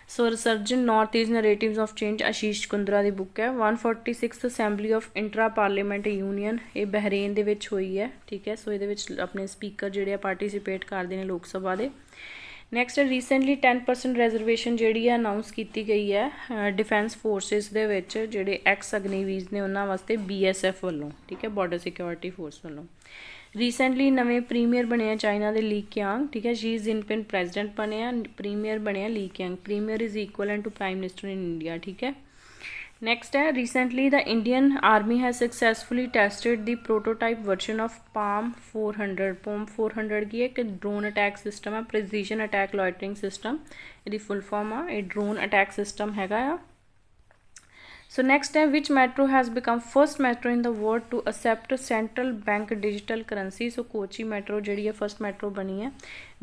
ਸੋ ਰਿਸਰਜੈਂਟ north East ਨਰੇਟਿਵਸ of change Ashish Kundra the book ਹੈ। 146th assembly of intra parliament union ਇਹ ਬਹਿਰੇਨ ਦੇ ਵਿੱਚ ਹੋਈ ਹੈ, ਠੀਕ ਹੈ। ਸੋ ਇਹਦੇ ਵਿੱਚ ਆਪਣੇ ਸਪੀਕਰ ਜਿਹੜੇ ਆ ਪਾਰਟੀਸਿਪੇਟ ਕਰਦੇ ਨੇ ਲੋਕ ਸਭਾ ਦੇ। ਨੈਕਸਟ ਰੀਸੈਂਟਲੀ 10% ਰਿਜ਼ਰਵੇਸ਼ਨ ਜਿਹੜੀ ਹੈ ਅਨਾਊਂਸ ਕੀਤੀ ਗਈ ਹੈ ਡਿਫੈਂਸ ਫੋਰਸਿਸ ਦੇ ਵਿੱਚ, ਜਿਹੜੇ ਐਕਸ ਅਗਨੀਵੀਰਸ ਨੇ ਉਹਨਾਂ ਵਾਸਤੇ BSF ਵੱਲੋਂ, ਠੀਕ ਹੈ, ਬਾਰਡਰ ਸਿਕਿਉਰਿਟੀ ਫੋਰਸ ਵੱਲੋਂ। ਰੀਸੈਂਟਲੀ ਨਵੇਂ ਪ੍ਰੀਮੀਅਰ ਬਣੇ ਆ ਚਾਈਨਾ ਦੇ ਲੀ ਕਿਆਂਗ, ਠੀਕ ਹੈ। ਸ਼ੀ ਜਿਨਪਿੰਗ ਪ੍ਰੈਜ਼ੀਡੈਂਟ ਬਣੇ ਆ, ਪ੍ਰੀਮੀਅਰ ਬਣੇ ਆ Li Qiang. Premier is equivalent to prime minister in India, ਠੀਕ ਹੈ। ਨੈਕਸਟ ਹੈ recently the Indian army has successfully tested the prototype version of POM 400 ਕੀ ਹੈ ਇੱਕ ਡਰੋਨ ਅਟੈਕ ਸਿਸਟਮ ਹੈ, ਪ੍ਰੀਸੀਜਨ ਅਟੈਕ ਲੋਇਟਰਿੰਗ ਸਿਸਟਮ ਇਹਦੀ ਫੁੱਲ ਫਾਰਮ ਆ। ਇਹ ਡਰੋਨ ਅਟੈਕ ਸਿਸਟਮ ਹੈਗਾ ਆ। सो नेक्स्ट है which metro has become first metro in the world to accept central bank digital currency. So Kochi metro ji है फर्स्ट मैट्रो बनी है।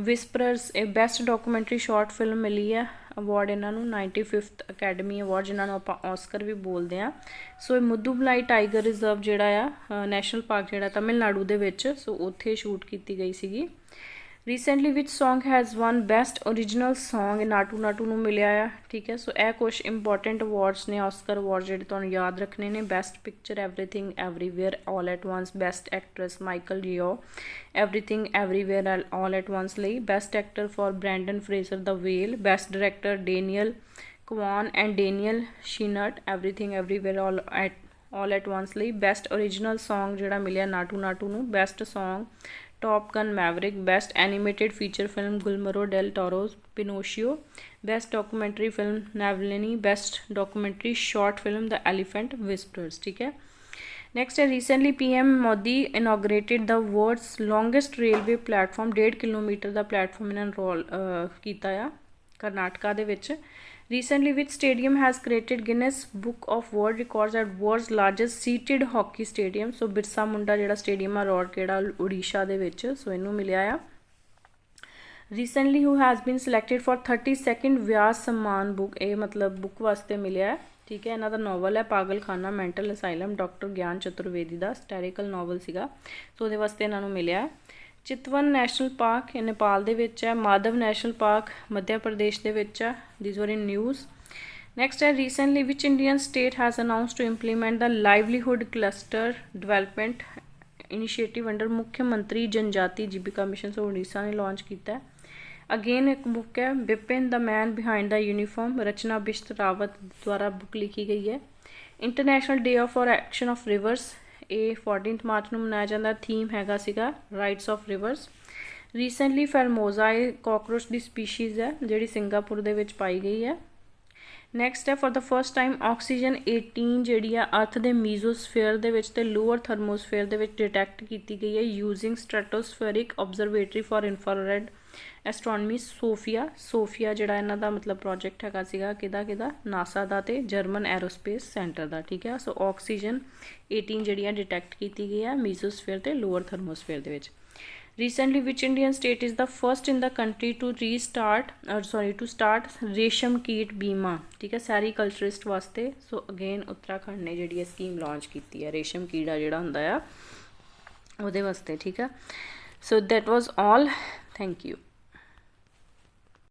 Whisperers best documentary short film मिली है अवार्ड इन्हों 95th अकैडमी अवार्ड जिन्होंने आप ऑस्कर भी बोलते हैं। सो मुद्दुमलाई टाइगर रिजर्व जोड़ा आ नैशनल पार्क जोड़ा तमिलनाडु दे विच सो उत्थे शूट की गई सी। Recently which song has won best original song Naatu Naatu नूं मिलिया आ। ठीक है, सो यह कुछ इंपॉर्टेंट अवार्ड्स ने ऑस्कर अवार्ड जो तुहानूं याद रखने ने। Best picture everything everywhere all at once, best actress Michael Leo everything everywhere all at once लई, best actor for Brendan Fraser the whale, best director Daniel Kwan and Daniel Scheinert everything everywhere all at once लई, best original song जोड़ा मिलिया नाटू नाटू नूं, best song Top Gun Maverick, best animated feature film Guillermo del Toro's Pinocchio, best documentary film Navalny, best documentary short film the elephant whisperers. ठीक है, next है recently PM Modi inaugurated the world's longest railway platform, 1.5 kilometre का platform इन्होंने रोल किया करनाटका दे विच। Recently, which stadium has created Guinness Book of World Records at world's largest seated hockey stadium? So Birsa Munda जिहड़ा stadium है रौड़केड़ा उड़ीसा दे विच सो इनू मिलिया आ। Recently who has been selected for 32nd व्यास सम्मान book, ये मतलब बुक वास्ते मिलिया है। ठीक है, इन्हां दा नॉवल है पागल खाना मैंटल असाइलम, डॉक्टर ज्ञान चतुर्वेदी का हिस्टोरिकल नॉवल सीगा, सो उहदे वास्ते इन्हां नूं मिलिया है। चितवन नैशनल पार्क नेपाल दे विच है, माधव नैशनल पार्क मध्य प्रदेश दे विच है। This were in news. Next है recently which Indian state has announce to implement the livelihood cluster development initiative under Mukhyamantri Janjati Jeevika mission, सो उड़ीसा ने लॉन्च किया है। अगेन एक बुक है Bipin the man behind the uniform, Rachna Bisht Rawat द्वारा बुक लिखी गई है। International day for action of rivers, ये 14 मार्च को मनाया जाता है। थीम हैगा सीगा rights of rivers. Recently Formosa cockroach की स्पीशीज़ है जी सिंगापुर दे विच पाई गई है। नैक्सट है for the first time oxygen 18 जी अर्थ के मीजोस्फेयर दे विच ते लोअर थर्मोस्फेयर दे विच डिटैक्ट की गई है using stratospheric observatory for infrared astronomy SOFIA जिहड़ा इन्हां दा मतलब प्रोजेक्ट हैगा सीगा किहदा नासा दा ते जर्मन एरोस्पेस सेंटर दा। ठीक है, सो ऑक्सीजन 18 जिहड़ी डिटैक्ट की गई है मीजोस्फेयर ते lower thermosphere they which. Recently, which Indian state is the first in the country to start रेशम कीट बीमा। ठीक है, सैरीकल्चरिस्ट वास्ते। सो अगेन उत्तराखंड ने जी स्कीम लॉन्च की है रेशम कीड़ा जोड़ा होंदा आ उहदे वास्ते। ठीक है, so that was all, thank you.